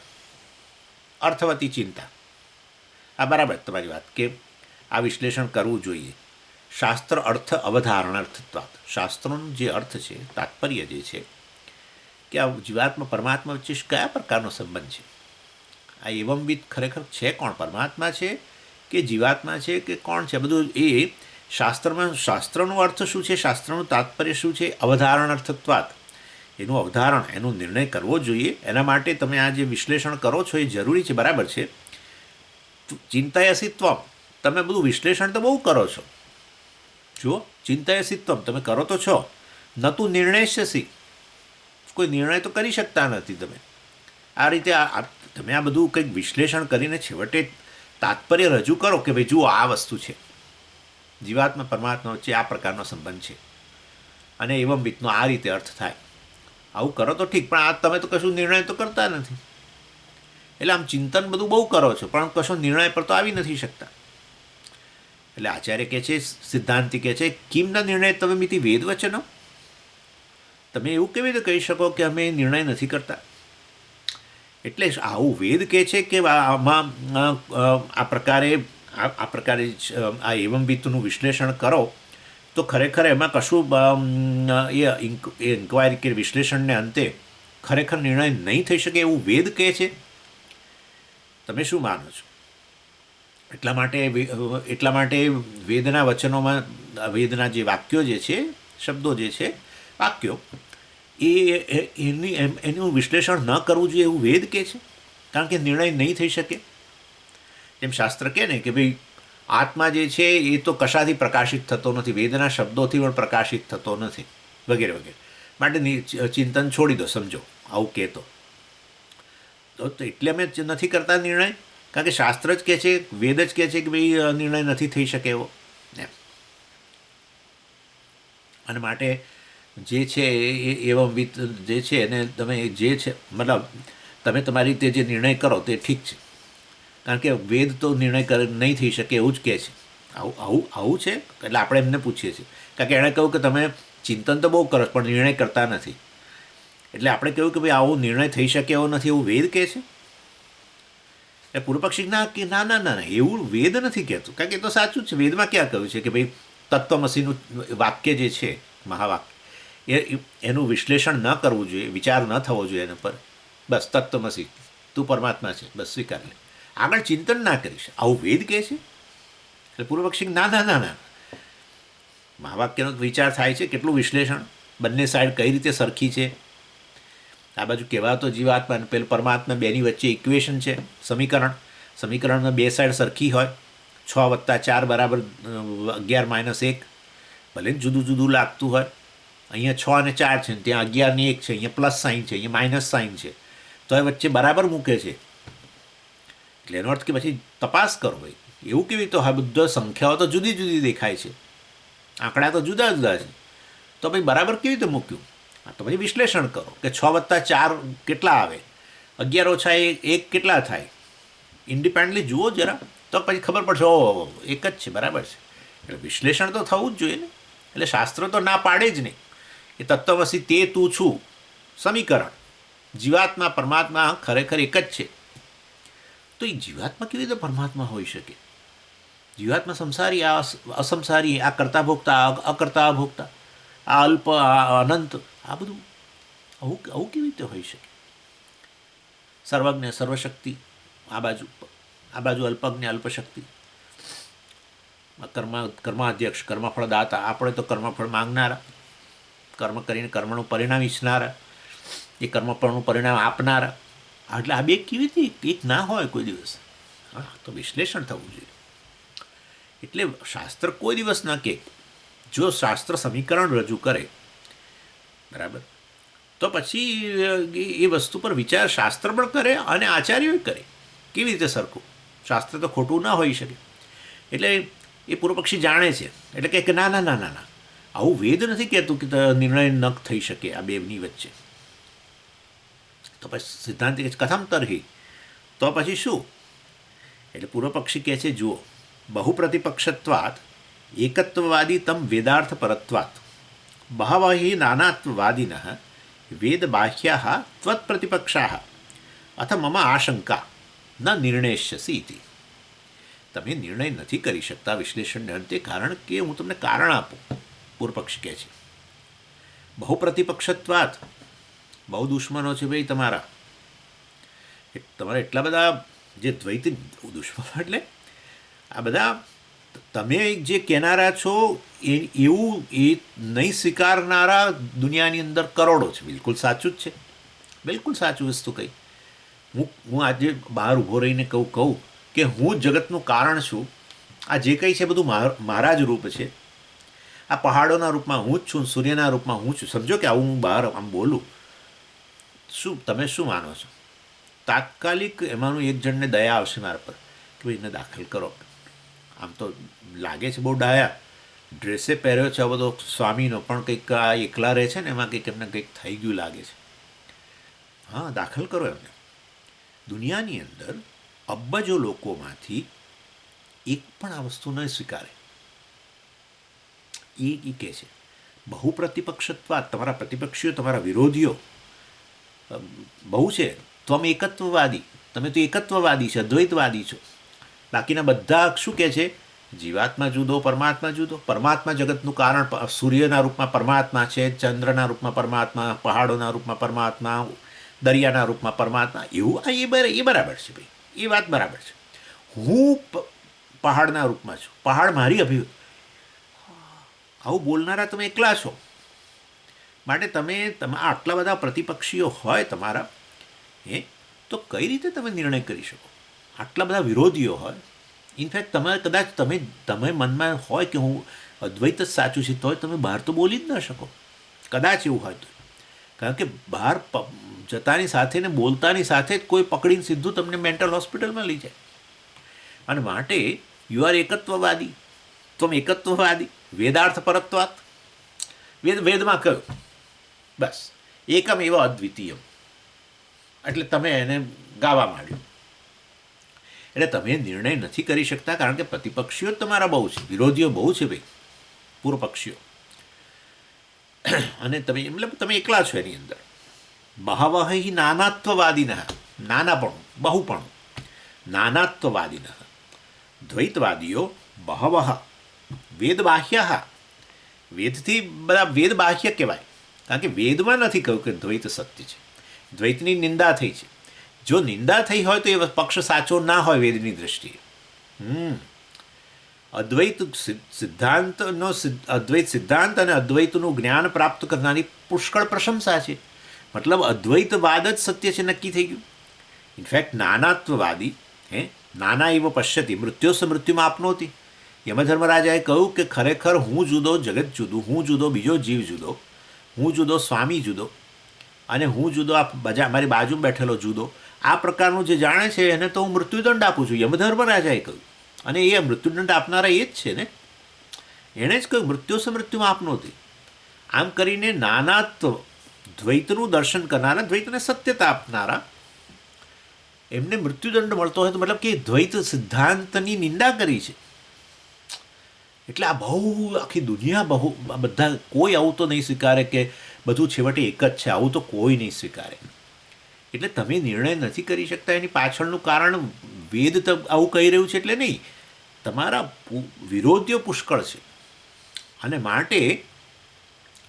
[SPEAKER 1] અર્થવતી ચિંતા. આ બરાબર તમારી વાત કે આ વિશ્લેષણ કરવું જોઈએ. શાસ્ત્ર અર્થ અવધારણાર્થત્વાત, શાસ્ત્રોનો જે અર્થ છે, તાત્પર્ય જે છે કે આ જીવાત્મા પરમાત્મા વચ્ચે કયા પ્રકારનો સંબંધ છે. આ એવમવિદ ખરેખર છે કોણ? પરમાત્મા છે કે જીવાત્મા છે કે કોણ છે? બધું એ શાસ્ત્રમાં, શાસ્ત્રનો અર્થ શું છે, શાસ્ત્રનું તાત્પર્ય શું છે, અવધારણાર્થત્વાત, એનું અવધારણ, એનો નિર્ણય કરવો જોઈએ. એના માટે તમે આ જે વિશ્લેષણ કરો છો એ જરૂરી છે, બરાબર છે. ચિંતાયસિત્વમ, તમે બધું વિશ્લેષણ તો બહુ કરો છો. જુઓ, ચિંતાયસિત્વમ તમે કરો તો છો, ન તું નિર્ણયસ્યસી, કોઈ નિર્ણય તો કરી શકતા નથી તમે. આ રીતે તમે આ બધું કંઈક વિશ્લેષણ કરીને છેવટે તાત્પર્ય રજૂ કરો કે ભાઈ જુઓ આ વસ્તુ છે, જીવાત્મા પરમાત્મા વચ્ચે આ પ્રકારનો સંબંધ છે અને એવમ વિતનો આ રીતે અર્થ થાય. આવું કરો તો ઠીક, પણ આ તમે તો કશું નિર્ણય તો કરતા નથી. એટલે આમ ચિંતન બધું બહુ કરો છો પણ કશો નિર્ણય પર તો આવી નથી શકતા. એટલે આચાર્ય કહે છે, સિદ્ધાંતિ કહે છે, કિમના નિર્ણય તમે મિતિ વેદ વચનો, તમે એવું કેવી રીતે કહી શકો કે અમે નિર્ણય નથી કરતા? એટલે આવું વેદ કહે છે કે આમાં આ પ્રકારે આ એવમવિતનું વિશ્લેષણ કરો તો ખરેખર એમાં કશું એ ઇન્ક્વાયરી કે વિશ્લેષણને અંતે ખરેખર નિર્ણય નહીં થઈ શકે એવું વેદ કહે છે. તમે શું માનો છો? એટલા માટે વેદના વચનોમાં, વેદના જે વાક્યો જે છે, શબ્દો જે છે, વાક્યો એનું વિશ્લેષણ ન કરવું જોઈએ એવું વેદ કહે છે, કારણ કે નિર્ણય નહીં થઈ શકે. જેમ શાસ્ત્ર કહે ને કે ભાઈ આત્મા જે છે એ તો કશાથી પ્રકાશિત થતો નથી, વેદના શબ્દોથી પણ પ્રકાશિત થતો નથી, વગેરે વગેરે. માટે ચિંતન છોડી દો, સમજો આવું કહેતો તો એટલે અમે નથી કરતા નિર્ણય, કારણ કે શાસ્ત્ર જ કહે છે, વેદ જ કહે છે કે ભાઈ નિર્ણય નથી થઈ શકે એવો એમ. અને માટે જે છે એ એવમ વિત જે છે એને તમે જે છે મતલબ તમે તમારી રીતે જે નિર્ણય કરો તે ઠીક છે, કારણ કે વેદ તો નિર્ણય નહીં થઈ શકે એવું જ કહે છે. આવું છે એટલે આપણે એમને પૂછીએ છીએ, કારણ કે એણે કહ્યું કે તમે ચિંતન તો બહુ કરો પણ નિર્ણય કરતા નથી, એટલે આપણે કહ્યું કે ભાઈ આવો નિર્ણય થઈ શકે એવો નથી એવું વેદ કહે છે. એટલે પૂર્વપક્ષી ના કે ના ના ના એવું વેદ નથી કહેતું, કારણ કે એ તો સાચું જ છે. વેદમાં ક્યાં કહ્યું છે કે ભાઈ તત્વમસીનું વાક્ય જે છે મહાવાક્ય એનું વિશ્લેષણ ન કરવું જોઈએ, વિચાર ન થવો જોઈએ એના પર, બસ તત્વમસી તું પરમાત્મા છે બસ સ્વીકાર લે, આગળ ચિંતન ના કરીશ, આવું વેદ કહે છે. એટલે પૂર્વપક્ષી ના ના ના ના મહાવાક્યનો વિચાર થાય છે, કેટલું વિશ્લેષણ, બંને સાઈડ કઈ રીતે સરખી છે, આ બાજુ કહેવાતો જીવાત્મા અને પેલું પરમાત્મા બેની વચ્ચે ઇક્વેશન છે, સમીકરણમાં બે સાઈડ સરખી હોય, 6+4 = 11-1, ભલે જુદું જુદું લાગતું હોય, અહીંયા 6 અને 4 છે, ત્યાં 11 ને 1 છે, અહીંયા પ્લસ સાઇન છે, અહીંયા માઇનસ સાઇન છે, તો એ વચ્ચે બરાબર મૂકે છે. એટલે એનો અર્થ કે પછી તપાસ કરો ભાઈ, એવું કેવી તો હા બધા સંખ્યાઓ તો જુદી જુદી દેખાય છે, આંકડા તો જુદા જુદા છે, તો ભાઈ બરાબર કેવી રીતે મૂક્યું? તો પછી વિશ્લેષણ કરો કે 6+4 કેટલા આવે, 11 - 1 કેટલા થાય, ઇન્ડિપેન્ડન્ટલી જુઓ જરા, તો પછી ખબર પડશે ઓ એક જ છે, બરાબર છે. એટલે વિશ્લેષણ તો થવું જ જોઈએ ને. એટલે શાસ્ત્ર તો ના પાડે જ નહીં. એ તત્વમસી તે તું છું સમીકરણ, જીવાત્મા પરમાત્મા ખરેખર એક જ છે. તો એ જીવાત્મા કેવી રીતે પરમાત્મા હોઈ શકે? જીવાત્મા સંસારી, આ અસંસારી, આ કરતા ભોગતા, અકર્તા ભોગતા, આ અલ્પ, આ અનંત, આ બધું આવું કેવી રીતે હોઈ શકે? સર્વજ્ઞ સર્વશક્તિ આ બાજુ અલ્પજ્ઞ અલ્પશક્તિ, કર્માધ્યક્ષ કર્મફળ દાતા, આપણે તો કર્મફળ માંગનારા, કર્મ કરીને કર્મનું પરિણામ ઈચ્છનારા, એ કર્મફળનું પરિણામ આપનારા. એટલે આ બે કેવી રીતે એક ના હોય કોઈ દિવસ? હા, તો વિશ્લેષણ થવું જોઈએ. એટલે શાસ્ત્ર કોઈ દિવસ ના કહે, જો શાસ્ત્ર સમીકરણ રજૂ કરે બરાબર, તો પછી એ વસ્તુ પર વિચાર શાસ્ત્ર પણ કરે અને આચાર્યો કરે. કેવી રીતે સરખું? શાસ્ત્ર તો ખોટું ના હોઈ શકે. એટલે એ પૂર્વપક્ષી જાણે છે, એટલે કે ના ના ના ના ના આવું વેદ નથી કહેતું કે નિર્ણય ન થઈ શકે આ બેની વચ્ચે. તો પછી સિદ્ધાંત કથમ તરહી, તો પછી શું? એટલે પૂર્વપક્ષી કહે છે જુઓ, બહુપ્રતિપક્ષત્વાત એકત્વવાદી તમ વેદાર્થ પરત્વાત બહવહિ નાનાત્વવાદિન વેદ બાહ્યા ત્વત્પ્રતિપક્ષા અથ મમ આશંકા ન નિર્ણયસ્યસી ઇતિ. તમે નિર્ણય નથી કરી શકતા વિશ્લેષણને અંતે, કારણ કે હું તમને કારણ આપું. પૂર્વપક્ષ કહે છે બહુપ્રતિપક્ષત્વાત, બહુ દુશ્મનો છે ભાઈ તમારા એટલા બધા જે દ્વૈતી દુશ્મનો, એટલે આ બધા તમે જે કહેનારા છો એવું એ નહીં સ્વીકારનારા દુનિયાની અંદર કરોડો છે. બિલકુલ સાચું જ છે, બિલકુલ સાચું વસ્તુ કહી. હું આજે બહાર ઊભો રહીને કહું કે હું જગતનું કારણ છું, આ જે કંઈ છે બધું મારા જ રૂપ છે, આ પહાડોના રૂપમાં હું જ છું, સૂર્યના રૂપમાં હું છું, સમજો કે આવું હું બહાર આમ બોલું, શું તમે શું માનો છો? તાત્કાલિક એમાંનું એક જણને દયા આવશે મારા પર કે ભાઈ એને દાખલ કરો. આમ તો લાગે છે બહુ ડાયા, ડ્રેસે પહેર્યો છે આ બધો સ્વામીનો, પણ કંઈક આ એકલા રહે છે ને એમાં કંઈક એમને કંઈક થઈ ગયું લાગે છે. હા, દાખલ કરો એમને. દુનિયાની અંદર અબજો લોકોમાંથી એક પણ આ વસ્તુ ન સ્વીકારે. એ કહે છે બહુ પ્રતિપક્ષત્વાદ, તમારા પ્રતિપક્ષીઓ, તમારા વિરોધીઓ બહુ છે, તો અમે એકત્વવાદી, તમે તો એકત્વવાદી છો, અદ્વૈતવાદી છો. બાકીના બધા શું કહે છે? જીવાત્મા જુદો, પરમાત્મા જુદો. પરમાત્મા જગતનું કારણ સૂર્યના રૂપમાં પરમાત્મા છે, ચંદ્રના રૂપમાં પરમાત્મા, પહાડોના રૂપમાં પરમાત્મા, દરિયાના રૂપમાં પરમાત્મા. એવું એ બરાબર છે ભાઈ, એ વાત બરાબર છે. હું પહાડના રૂપમાં છું, પહાડ મારી અભિવ્યક્તિ. આવું બોલનારા તમે એકલા છો. માટે તમે આટલા બધા પ્રતિપક્ષીઓ હોય તમારા, તો કઈ રીતે તમે નિર્ણય કરી શકો? આટલા બધા વિરોધીઓ હોય. ઇનફેક્ટ તમે કદાચ તમે મનમાં હોય કે હું અદ્વૈત જ સાચું છે, તોય તમે બહાર તો બોલી જ ન શકો, કદાચ એવું હોય તો. કારણ કે બહાર જતાની સાથે ને બોલતાની સાથે જ કોઈ પકડીને સીધું તમને મેન્ટલ હોસ્પિટલમાં લઈ જાય. અને માટે યુ આર એકત્વવાદી, એકત્વવાદી, વેદાર્થ પરત્વાત. વેદમાં કહ્યું બસ એકમ એવો અદ્વિતીયમ, એટલે તમે એને ગાવા માંડ્યું. એટલે તમે નિર્ણય નથી કરી શકતા, કારણ કે પ્રતિપક્ષીઓ જ તમારા બહુ છે, વિરોધીઓ બહુ છે ભાઈ, પૂર્વ પક્ષીઓ. અને તમે એકલા છો એની અંદર. બહવઃ હિ નાનાત્વવાદિનઃ, નાનાપણું, બહુપણું, નાનાત્વવાદિનઃ. દ્વૈતવાદીઓ બહવઃ, વેદબાહ્ય, વેદથી બધા વેદબાહ્ય કહેવાય, કારણ કે વેદમાં નથી કહ્યું કે દ્વૈત સત્ય છે. દ્વૈતની નિંદા થઈ છે. જો નિંદા થઈ હોય તો એ પક્ષ સાચો ના હોય વેદની દૃષ્ટિએ. અદ્વૈત સિદ્ધાંતનો અદ્વૈત સિદ્ધાંત અને અદ્વૈતનું જ્ઞાન પ્રાપ્ત કરનારી પુષ્કળ પ્રશંસા છે. મતલબ અદ્વૈતવાદ જ સત્ય છે, નક્કી થઈ ગયું. ઇનફેક્ટ નાનાત્વવાદી નાના એવો પશ્યતિ મૃત્યુસ મૃત્યુમાં આપનોતી. યમધર્મરાજાએ કહ્યું કે ખરેખર હું જુદો, જગત જુદું, હું જુદો, બીજો જીવ જુદો, હું જુદો, સ્વામી જુદો, અને હું જુદો, આ મારી બાજુમાં બેઠેલો જુદો. આ પ્રકારનું જે જાણે છે એને તો હું મૃત્યુદંડ આપું છું, યમધર્મરાજાએ કહ્યું. અને એ મૃત્યુદંડ આપનારા એ જ છે ને, એણે જ કહ્યું મૃત્યુસ મૃત્યુમાં આપનોતી. આમ કરીને નાનાત્વ દ્વૈતનું દર્શન કરનારા, દ્વૈતને સત્યતા આપનારા, એમને મૃત્યુદંડ મળતો હોય તો મતલબ કે દ્વૈત સિદ્ધાંતની નિંદા કરી છે. એટલે આ બહુ આખી દુનિયા બધા કોઈ આવું તો નહીં સ્વીકારે કે બધું છેવટે એક જ છે, આવું તો કોઈ નહીં સ્વીકારે. એટલે તમે નિર્ણય નથી કરી શકતા, એની પાછળનું કારણ વેદ આવું કહી રહ્યું છે એટલે નહીં, તમારા વિરોધીઓ પુષ્કળ છે. અને માટે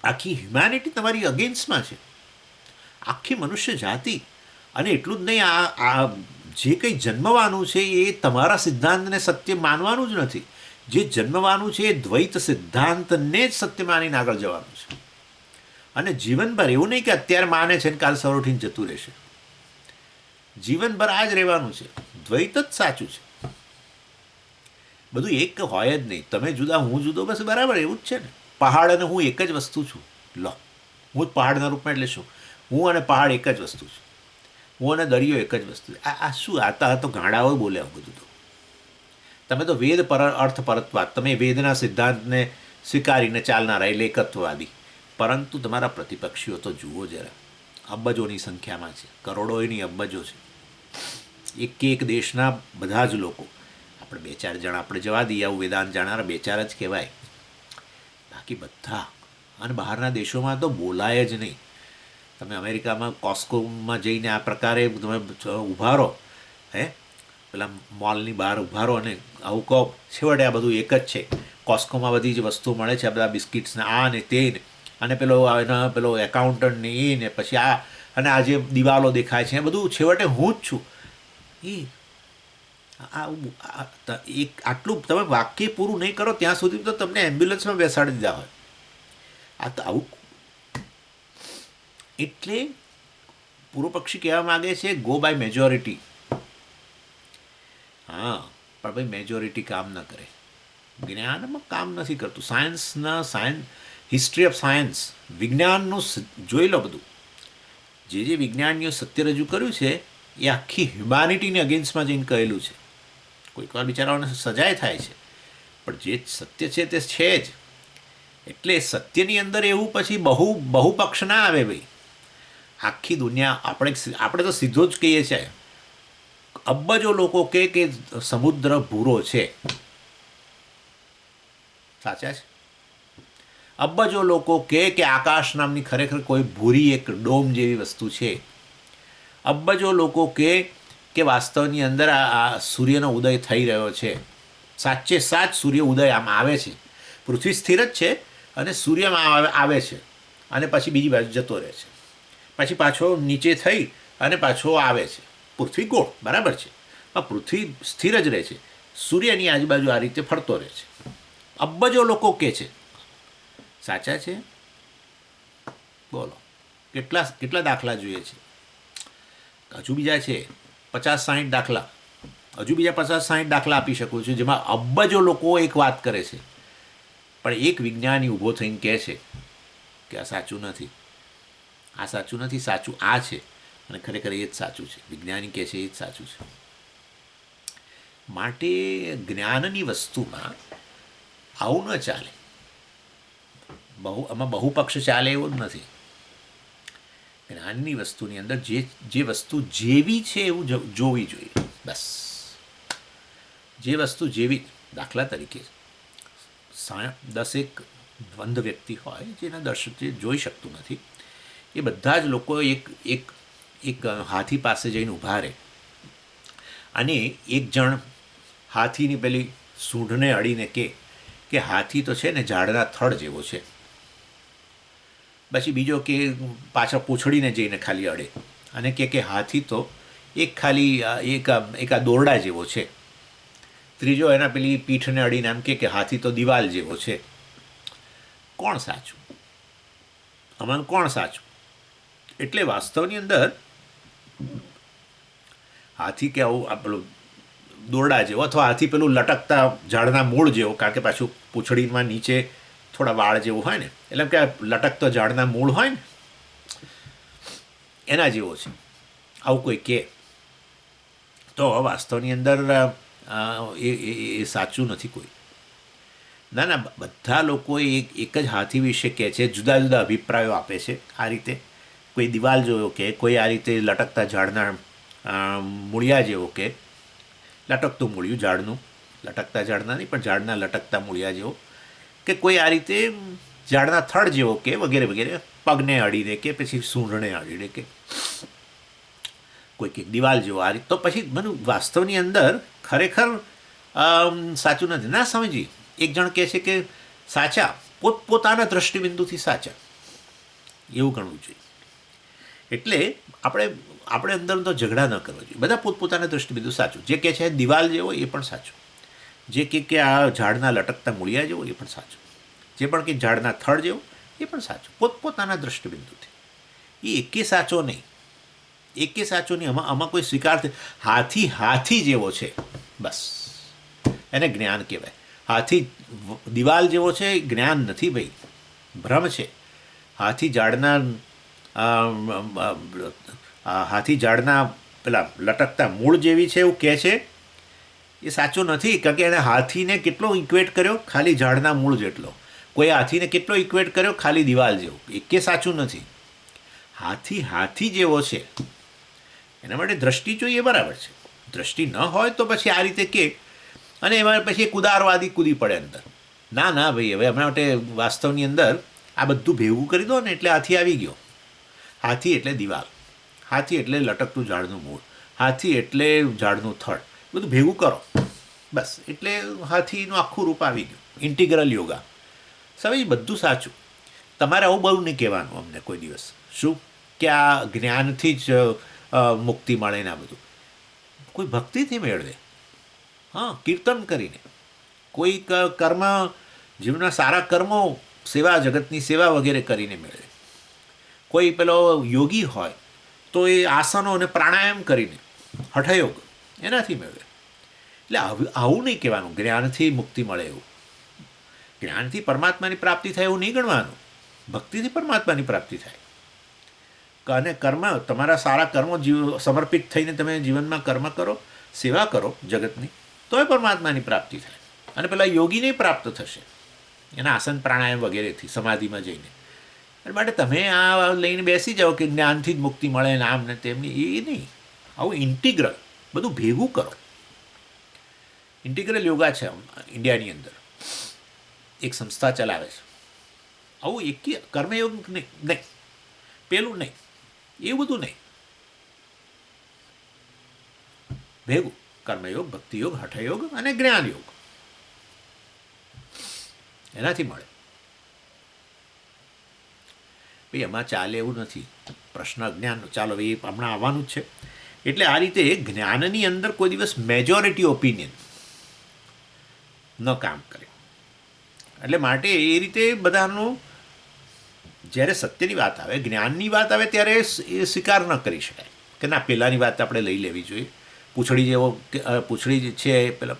[SPEAKER 1] આખી હ્યુમેનિટી તમારી અગેન્સ્ટમાં છે, આખી મનુષ્ય જાતિ. અને એટલું જ નહીં, આ જે કંઈ જન્મવાનું છે એ તમારા સિદ્ધાંતને સત્ય માનવાનું જ નથી. જે જન્મવાનું છે એ દ્વૈત સિદ્ધાંતને જ સત્ય માનીને આગળ જવાનું છે. અને જીવનભર એવું નહીં કે અત્યારે માને છે ને કાલ સવાર ઉઠીને જતું રહેશે. જીવનભર આ જ રહેવાનું છે, દ્વૈત જ સાચું છે. બધું એક હોય જ નહીં. તમે જુદા, હું જુદો, બસ બરાબર એવું જ છે ને. પહાડ અને હું એક જ વસ્તુ છું. લો, હું જ પહાડના રૂપમાં, એટલે શું, હું અને પહાડ એક જ વસ્તુ છું. હું અને દરિયો એક જ વસ્તુ છે. આ શું આ તો ગાંડાઓ બોલે આવું બધું. તો તમે તો વેદ અર્થ પરત્વાદ, તમે વેદના સિદ્ધાંતને સ્વીકારીને ચાલનારા એટલે એકત્વવાદી. પરંતુ તમારા પ્રતિપક્ષીઓ તો જુઓ જરા, અબજોની સંખ્યામાં છે, કરોડોની અબજો છે. એક દેશના બધા જ લોકો, આપણે બે ચાર જણા આપણે જવા દઈએ, આવું વેદાંત જાણનારા બે ચાર જ કહેવાય, બાકી બધા. અને બહારના દેશોમાં તો બોલાય જ નહીં. તમે અમેરિકામાં કોસ્કોમાં જઈને આ પ્રકારે તમે ઊભા રહો, પેલા મોલની બહાર ઊભા રહો અને આવું કહો, છેવટે આ બધું એક જ છે. કોસ્કોમાં બધી જ વસ્તુઓ મળે છે, બધા બિસ્કિટ્સને આ ને તે ને, અને પેલો એકાઉન્ટન્ટને એ ને, પછી આ, અને આ જે દિવાલો દેખાય છે એ બધું છેવટે હું જ છું. આટલું તમે વાક્ય પૂરું નહીં કરો ત્યાં સુધી તો તમને એમ્બ્યુલન્સમાં બેસાડી દીધા હોય. આ તો આવું. એટલે પૂર્વ પક્ષી કહેવા માગે છે ગો બાય મેજોરિટી. હા, પણ ભાઈ મેજોરિટી કામ ન કરે, જ્ઞાનમાં કામ નથી કરતું. હિસ્ટ્રી ઓફ સાયન્સ, વિજ્ઞાનનું જોઈ લો બધું. જે વિજ્ઞાનીઓ સત્ય રજૂ કર્યું છે એ આખી હ્યુમાનિટીની અગેન્સ્ટમાં જઈને કહેલું છે. કોઈક વાર બિચારાઓને સજાય થાય છે, પણ જે સત્ય છે તે છે જ. એટલે સત્યની અંદર એવું પછી બહુ પક્ષ ના આવે ભાઈ. આખી દુનિયા આપણે તો સીધો જ કહીએ છીએ, અબજો લોકો કે સમુદ્ર ભૂરો છે, સાચા છે. અબજો લોકો કે આકાશ નામની ખરેખર કોઈ ભૂરી એક ડોમ જેવી વસ્તુ છે. અબજો લોકો કે વાસ્તવની અંદર આ સૂર્યનો ઉદય થઈ રહ્યો છે. સાચે સાચ સૂર્ય ઉદય આમ આવે છે. પૃથ્વી સ્થિર જ છે અને સૂર્યમાં આવે છે, અને પછી બીજી બાજુ જતો રહે છે, પછી પાછો નીચે થઈ અને પાછો આવે છે. પૃથ્વી ગોળ બરાબર છે, પણ પૃથ્વી સ્થિર જ રહે છે, સૂર્યની આજુબાજુ આ રીતે ફરતો રહે છે. અબજો લોકો કે છે, સાચા છે. બોલો, કેટલા કેટલા દાખલા જોઈએ છે? હજુ બીજા છે 50-60 દાખલા, હજુ બીજા 50-60 દાખલા આપી શકું છું, જેમાં અબજો લોકો એક વાત કરે છે, પણ એક વિજ્ઞાની ઊભો થઈને કહે છે કે આ સાચું નથી, આ સાચું નથી, સાચું આ છે, અને ખરેખર એ જ સાચું છે. વિજ્ઞાની કહે છે એ જ સાચું છે. માટે જ્ઞાનની વસ્તુમાં આવું ન ચાલે. આમાં બહુપક્ષ ચાલે એવું જ નથી. જ્ઞાનની વસ્તુની અંદર જે વસ્તુ જેવી છે એવું જોવી જોઈએ, બસ. જે વસ્તુ જેવી, દાખલા તરીકે 10 અંધ વ્યક્તિ હોય જેના દર્શક જોઈ શકતું નથી, એ બધા જ લોકો એક હાથી પાસે જઈને ઊભા રહે, અને એક જણ હાથીની પેલી સૂંઢને અડીને કે હાથી તો છે ને ઝાડના થડ જેવો છે. પછી બીજો કે પાછળ પૂંછડીને જઈને ખાલી અડે અને કે હાથી તો એક આ દોરડા જેવો છે. ત્રીજો એના પેલી પીઠને અડીને આમ કે હાથી તો દિવાલ જેવો છે. કોણ સાચું? આમાં કોણ સાચું? એટલે વાસ્તવની અંદર હાથી કે આવું પેલું દોરડા જેવો, અથવા હાથી પેલું લટકતા ઝાડના મૂળ જેવો, કારણ કે પાછું પૂંછડીમાં નીચે થોડા વાળ જેવું હોય ને, એટલે કે લટકતો ઝાડના મૂળ હોય ને એના જેવો છે, આવું કોઈ કહે તો વાસ્તવની અંદર એ સાચું નથી કોઈ. ના ના, બધા લોકો એક જ હાથી વિશે કહે છે, જુદા જુદા અભિપ્રાયો આપે છે. આ રીતે કોઈ દિવાલ જોયો કે, કોઈ આ રીતે લટકતા ઝાડના મૂળિયા જેવો કે, લટકતું મૂળિયું ઝાડનું, લટકતા ઝાડના નહીં પણ ઝાડના લટકતા મૂળિયા જેવો, કે કોઈ આ રીતે ઝાડના થડ જેવો કે, વગેરે વગેરે, પગને અડીને કે, પછી સૂંઢને અડીને કે, કોઈ કે દિવાલ જેવો આ રીતે. તો પછી બધું વાસ્તવની અંદર ખરેખર સાચું નથી. ના સમજી, એક જણ કહે છે કે સાચા પોતપોતાના દ્રષ્ટિબિંદુથી સાચા, એવું ગણવું જોઈએ. એટલે આપણે અંદર તો ઝઘડા ન કરવો જોઈએ. બધા પોતપોતાના દ્રષ્ટિબિંદુ સાચું. જે કહે છે દિવાલ જેવો એ પણ સાચું, જે કે આ ઝાડના લટકતા મૂળિયા જેવો એ પણ સાચું, જે પણ કે ઝાડના થડ જેવો એ પણ સાચું, પોતપોતાના દ્રષ્ટિબિંદુથી. એ એકે સાચો નહીં, એકે સાચો નહીં. આમાં કોઈ સ્વીકાર હાથી જેવો છે, બસ એને જ્ઞાન કહેવાય. હાથી દિવાલ જેવો છે એ જ્ઞાન નથી ભાઈ, ભ્રમ છે. હાથી ઝાડના પેલા લટકતા મૂળ જેવી છે એવું કહે છે, એ સાચું નથી. કારણ કે એણે હાથીને કેટલો ઇક્વેટ કર્યો? ખાલી ઝાડના મૂળ જેટલો. કોઈ હાથીને કેટલો ઇક્વેટ કર્યો? ખાલી દિવાલ જેવો. એકે સાચું નથી. હાથી જેવો છે, એના માટે દ્રષ્ટિ જોઈએ, બરાબર છે. દ્રષ્ટિ ન હોય તો પછી આ રીતે કે, અને એમાં પછી એક ઉદારવાદી કૂદી પડે અંદર. ના ના ભાઈ, હવે એમના માટે વાસ્તવની અંદર આ બધું ભેગું કરી દો ને એટલે હાથી આવી ગયો. હાથી એટલે દિવાલ, હાથી એટલે લટકતું ઝાડનું મૂળ, હાથી એટલે ઝાડનું થડ, બધું ભેગું કરો બસ, એટલે હાથીનું આખું રૂપ આવી ગયું. ઇન્ટિગ્રલ યોગા સમજ, બધું સાચું. તમારે આવું બહુ નહીં કહેવાનું અમને કોઈ દિવસ, શું કે આ જ્ઞાનથી જ મુક્તિ મળે ને આ બધું. કોઈ ભક્તિથી મેળવે, હા, કીર્તન કરીને, કોઈ કર્મ, જીવનના સારા કર્મો, સેવા, જગતની સેવા વગેરે કરીને મેળવે. કોઈ પેલો યોગી હોય તો એ આસનો અને પ્રાણાયામ કરીને, હઠયોગ, એનાથી મેળવે. એટલે આવું નહીં કહેવાનું જ્ઞાનથી મુક્તિ મળે એવું. જ્ઞાનથી પરમાત્માની પ્રાપ્તિ થાય એવું નહીં ગણવાનું. ભક્તિથી પરમાત્માની પ્રાપ્તિ થાય. અને કર્મ, તમારા સારા કર્મો સમર્પિત થઈને તમે જીવનમાં કર્મ કરો, સેવા કરો જગતની, તો એ પરમાત્માની પ્રાપ્તિ થાય. અને પેલા યોગીને પ્રાપ્ત થશે એના આસન પ્રાણાયામ વગેરેથી, સમાધિમાં જઈને. એટલે માટે તમે આ લઈને બેસી જાઓ કે જ્ઞાનથી જ મુક્તિ મળે ને આમ ને તેમની, એ નહીં. આવું ઇન્ટિગ્રલ બધું ભેગું કરો. ઇન્ટિગ્રલ યોગા છે ઇન્ડિયાની અંદર, એક સંસ્થા ચલાવે છે. આવું એક કર્મયોગ નહીં, પેલું નહીં, એવું બધું નહીં, ભેગું. કર્મયોગ, ભક્તિયોગ, હઠયોગ અને જ્ઞાન યોગ, એનાથી મળે. ભાઈ એમાં ચાલે એવું નથી. પ્રશ્ન અજ્ઞાનનો, ચાલો એ હમણાં આવવાનું જ છે. એટલે આ રીતે જ્ઞાનની અંદર કોઈ દિવસ મેજોરિટી ઓપિનિયન ન કામ કરે. એટલે માટે એ રીતે બધાનું જ્યારે સત્યની વાત આવે, જ્ઞાનની વાત આવે, ત્યારે એ સ્વીકાર ન કરી શકાય કે ના પહેલાંની વાત આપણે લઈ લેવી જોઈએ. પૂંછડી જેવો પૂંછડી જે છે પેલા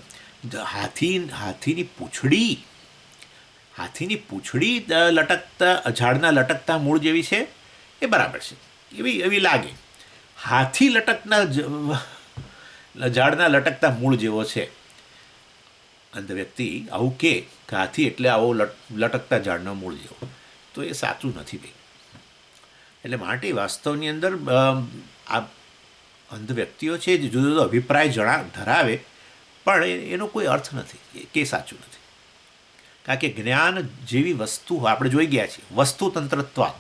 [SPEAKER 1] હાથીની પૂંછડી લટકતા ઝાડના લટકતા મૂળ જેવી છે એ બરાબર છે, એવી લાગે. હાથી ઝાડના લટકતા મૂળ જેવો છે. અંધ વ્યક્તિ આવું કે હાથી એટલે આવો લટકતા ઝાડનો મૂળ જેવો, તો એ સાચું નથી ભાઈ. એટલે માટે વાસ્તવની અંદર આ અંધ વ્યક્તિઓ છે જે જુદો જુદો અભિપ્રાય ધરાવે, પણ એનો કોઈ અર્થ નથી કે સાચું નથી. કારણ કે જ્ઞાન જેવી વસ્તુ આપણે જોઈ ગયા છીએ, વસ્તુતંત્રત્વાત,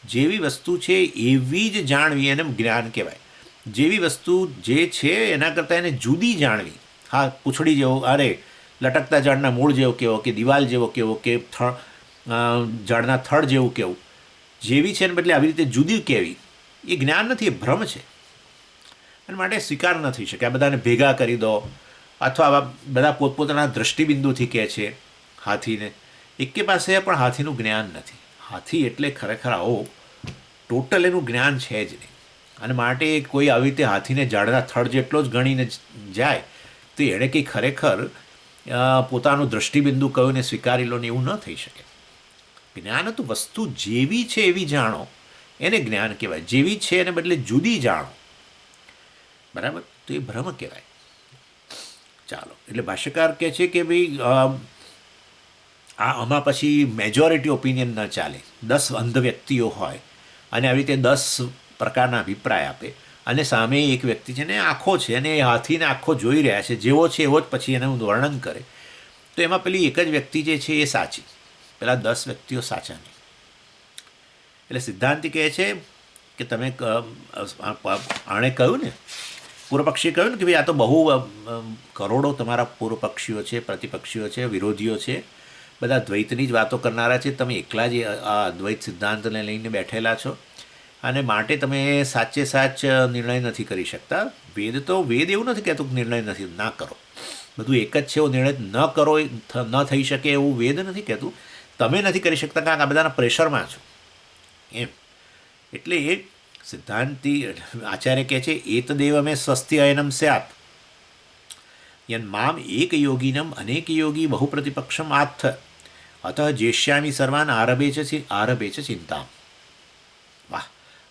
[SPEAKER 1] જેવી વસ્તુ છે એવી જ જાણવી એને જ્ઞાન કહેવાય. જેવી વસ્તુ જે છે એના કરતાં એને જુદી જાણવી, હા પૂંછડી જેવો, અરે લટકતા ઝાડના મૂળ જેવો કેવો, કે દિવાલ જેવો કેવો, કે ઝાડના થડ જેવું કેવું, જેવી છે એને બદલે આવી રીતે જુદી કહેવી, એ જ્ઞાન નથી, એ ભ્રમ છે. અને માટે સ્વીકાર ન થઈ શકે. આ બધાને ભેગા કરી દો, અથવા બધા પોતપોતાના દ્રષ્ટિબિંદુથી કહે છે હાથીને. એકે પાસે પણ હાથીનું જ્ઞાન નથી. હાથી એટલે ખરેખર આવો ટોટલ એનું જ્ઞાન છે જ નહીં. અને માટે કોઈ આવી રીતે હાથીને ઝાડના થડ જેટલો જ ગણીને જાય તો એણે કંઈ ખરેખર પોતાનું દ્રષ્ટિબિંદુ કહ્યું ને સ્વીકારી લો ને એવું ન થઈ શકે. જ્ઞાન હતું વસ્તુ જેવી છે એવી જાણો, એને જ્ઞાન કહેવાય. જેવી છે એને બદલે જુદી જાણો, બરાબર, તો એ ભ્રમ કહેવાય. ચાલો, એટલે ભાષ્યકાર કહે છે કે ભાઈ આમાં પછી મેજોરિટી ઓપિનિયન ન ચાલે. 10 અંધ વ્યક્તિઓ હોય અને આવી રીતે 10 પ્રકારના અભિપ્રાય આપે, અને સામે એક વ્યક્તિ છે ને આંખો છે અને એ હાથીને આંખો જોઈ રહ્યા છે, જેવો છે એવો જ પછી એનું વર્ણન કરે, તો એમાં પેલી એક જ વ્યક્તિ જે છે એ સાચી, પેલા 10 વ્યક્તિઓ સાચા નહીં. એટલે સિદ્ધાંતિ કહે છે કે તમે આણે કહ્યું ને, પૂર્વપક્ષીએ કહ્યું ને કે ભાઈ આ તો બહુ કરોડો તમારા પૂર્વપક્ષીઓ છે, પ્રતિપક્ષીઓ છે, વિરોધીઓ છે, બધા દ્વૈતની જ વાતો કરનારા છે, તમે એકલા જ આ અદ્વૈત સિદ્ધાંતને લઈને બેઠેલા છો, અને માટે તમે સાચે સાચ નિર્ણય નથી કરી શકતા. વેદ એવું નથી કહેતું કે નિર્ણય ના કરો, બધું એક જ છે એવો નિર્ણય ન કરો, ન થઈ શકે એવું વેદ નથી કહેતું. તમે નથી કરી શકતા કારણ કે આ બધાના પ્રેશરમાં છો એમ. એટલે એ સિદ્ધાંતિ આચાર્ય કહે છે એતદેવ અમે સ્વસ્તિ અયનમ સ્યાત યન મામ એક યોગીનમ અનેક યોગી બહુ પ્રતિપક્ષમ આત્થ અતઃ જેષ્યામી સર્વાન આરભે છે ચિંતા. વાહ,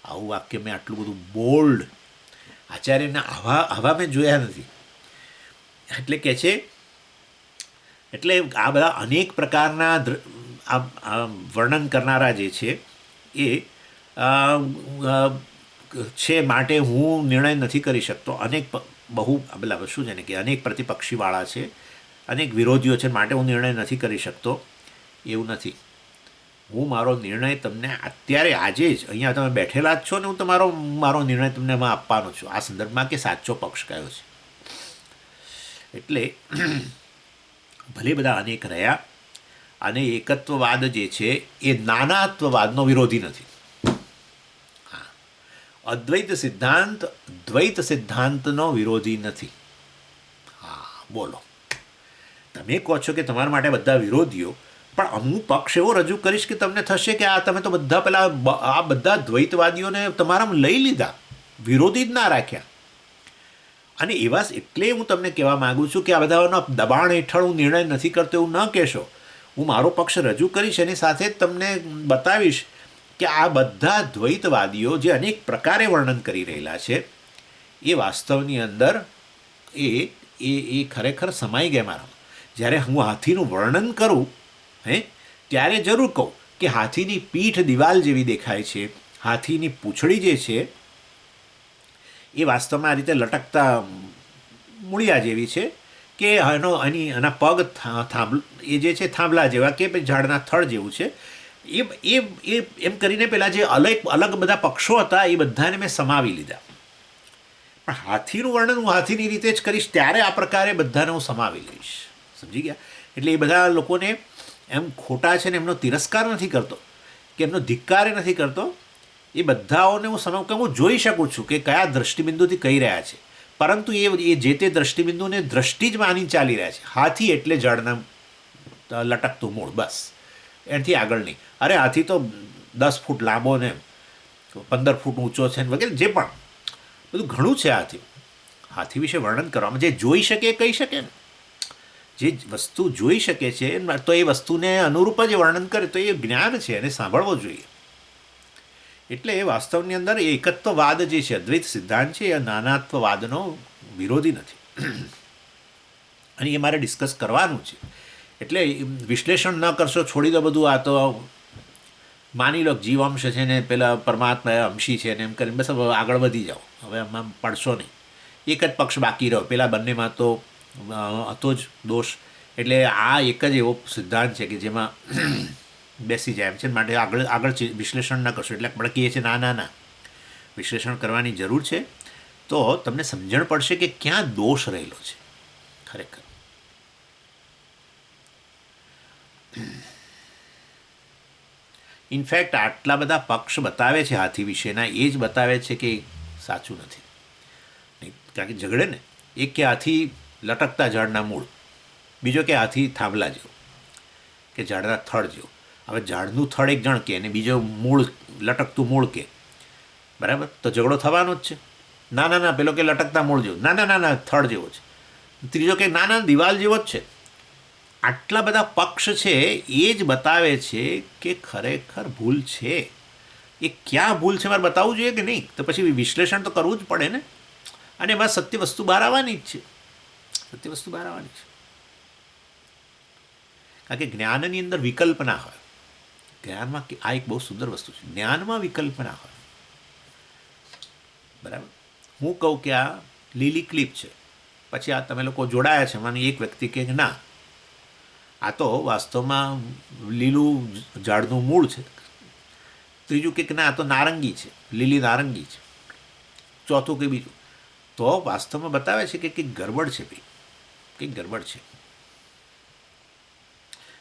[SPEAKER 1] આવું વાક્ય મેં આટલું બધું બોલ્ડ આચાર્યને આવા મેં જોયા નથી. એટલે કહે છે, એટલે આ બધા અનેક પ્રકારના વર્ણન કરનારા જે છે એ છે, માટે હું નિર્ણય નથી કરી શકતો. અનેક પેલા શું છે ને કે અનેક પ્રતિપક્ષીવાળા છે, અનેક વિરોધીઓ છે, માટે હું નિર્ણય નથી કરી શકતો. એવું નથી. હું મારો નિર્ણય તમને અત્યારે આજે જ અહીંયા તમે બેઠેલા જ છો ને, હું મારો નિર્ણય તમને એમાં આપવાનો છું, આ સંદર્ભમાં કે સાચો પક્ષ કયો છે. એટલે ભલે બધા અનેક રહ્યા, અને એકત્વવાદ જે છે એ નાનાત્વવાદનો વિરોધી નથી. અદ્વૈત સિદ્ધાંત દ્વૈત સિદ્ધાંતનો વિરોધી નથી. હા બોલો, તમે કહો છો કે તમારા માટે બધા વિરોધીઓ, પણ અમુક પક્ષ એવો રજૂ કરીશ કે તમને થશે કે આ તમે તો બધા પેલા આ બધા દ્વૈતવાદીઓને તમારામાં લઈ લીધા, વિરોધી જ ના રાખ્યા. અને એવા એટલે હું તમને કહેવા માગું છું કે આ બધાના દબાણ હેઠળ હું નિર્ણય નથી કરતો એવું ન કહેશો. હું મારો પક્ષ રજૂ કરીશ, એની સાથે જ તમને બતાવીશ કે આ બધા દ્વૈતવાદીઓ જે અનેક પ્રકારે વર્ણન કરી રહેલા છે એ વાસ્તવની અંદર એ ખરેખર સમાઈ ગયા મારામાં. જ્યારે હું હાથીનું વર્ણન કરું ત્યારે જરૂર કહું કે હાથીની પીઠ દિવાલ જેવી દેખાય છે, હાથીની પૂંછડી જે છે એ વાસ્તવમાં આ રીતે લટકતા મૂળિયા જેવી છે, કે એના પગ એ જે છે થાંભલા જેવા કે ઝાડના થડ જેવું છે. એમ કરીને પેલા જે અલગ બધા પક્ષો હતા એ બધાને મેં સમાવી લીધા. પણ હાથીનું વર્ણન હું હાથીની રીતે જ કરીશ, ત્યારે આ પ્રકારે બધાને હું સમાવી લઈશ. સમજી ગયા? એટલે એ બધા લોકોને એમ ખોટા છે ને એમનો તિરસ્કાર નથી કરતો કે એમનો ધિક્કાર નથી કરતો. એ બધાઓને હું જોઈ શકું છું કે કયા દ્રષ્ટિબિંદુથી કહી રહ્યા છે, પરંતુ એ જે તે દ્રષ્ટિબિંદુને દ્રષ્ટિ જ માની ચાલી રહ્યા છે. હાથી એટલે જળના લટકતું મૂળ, બસ, એનાથી આગળ નહીં. અરે હાથી તો 10 ફૂટ લાંબો ને 15 ફૂટ ઊંચો છે ને વગેરે, જે પણ બધું ઘણું છે હાથી. હાથી વિશે વર્ણન કરવામાં જે જોઈ શકે એ કહી શકે ને, જે વસ્તુ જોઈ શકે છે તો એ વસ્તુને અનુરૂપ જ વર્ણન કરે તો એ જ્ઞાન છે, એને સાંભળવો જોઈએ. એટલે એ વાસ્તવની અંદર એ એકત્વવાદ જે છે, અદ્વૈત સિદ્ધાંત છે, એ નાનાત્વવાદનો વિરોધી નથી. અને એ મારે ડિસ્કસ કરવાનું છે. એટલે વિશ્લેષણ ન કરશો, છોડી દો બધું, આ તો માની લો જીવ અંશ છે ને પેલા પરમાત્મા અંશી છે ને એમ કરીને બસ હવે આગળ વધી જાઓ, હવે આમાં પડશો નહીં. એક જ પક્ષ બાકી રહ્યો, પેલા બંનેમાં તો હતો જ દોષ. એટલે આ એક જ એવો સિદ્ધાંત છે કે જેમાં બેસી જાય એમ છે. માટે આગળ આગળ વિશ્લેષણ ન કરશો. એટલે આપણે કહીએ છીએ ના, વિશ્લેષણ કરવાની જરૂર છે. તો તમને સમજણ પડશે કે ક્યાં દોષ રહેલો છે ખરેખર. ઇનફેક્ટ આટલા બધા પક્ષ બતાવે છે હાથી વિશેના, એ જ બતાવે છે કે સાચું નથી. નહીં, કારણ કે ઝઘડે ને. એક કે હાથી લટકતા ઝાડના મૂળ, બીજો કે હાથી થાંભલા જેવો કે ઝાડના થડ જેવો. હવે ઝાડનું થડ એક જણ કે અને બીજો મૂળ, લટકતું મૂળ કે, બરાબર, તો ઝઘડો થવાનો જ છે. ના પેલો કે લટકતા મૂળ જેવો, ના થડ જેવો છે. ત્રીજો કે ના દિવાલ જેવો જ છે. આટલા બધા પક્ષ છે એ જ બતાવે છે કે ખરેખર ભૂલ છે. એ ક્યાં ભૂલ છે મારે બતાવવું જોઈએ કે નહીં? તો પછી વિશ્લેષણ તો કરવું જ પડે ને. અને એમાં સત્ય વસ્તુ બહાર આવવાની જ છે. સત્ય વસ્તુ બહાર આવવાની છે. કારણ કે જ્ઞાનની અંદર વિકલ્પના હોય. જ્ઞાનમાં આ એક બહુ સુંદર વસ્તુ છે, જ્ઞાનમાં વિકલ્પના હોય. બરાબર, હું કહું કે આ લીલી ક્લિપ છે, પછી આ તમે લોકો જોડાયા છે, મને એક વ્યક્તિ કહે કે ના, આ તો વાસ્તવમાં લીલું ઝાડનું મૂળ છે. ત્રીજું કે ના, આ તો નારંગી છે, લીલી નારંગી છે. ચોથું કે બીજું. તો વાસ્તવમાં બતાવે છે કે કંઈક ગરબડ છે ભાઈ, કંઈક ગરબડ છે.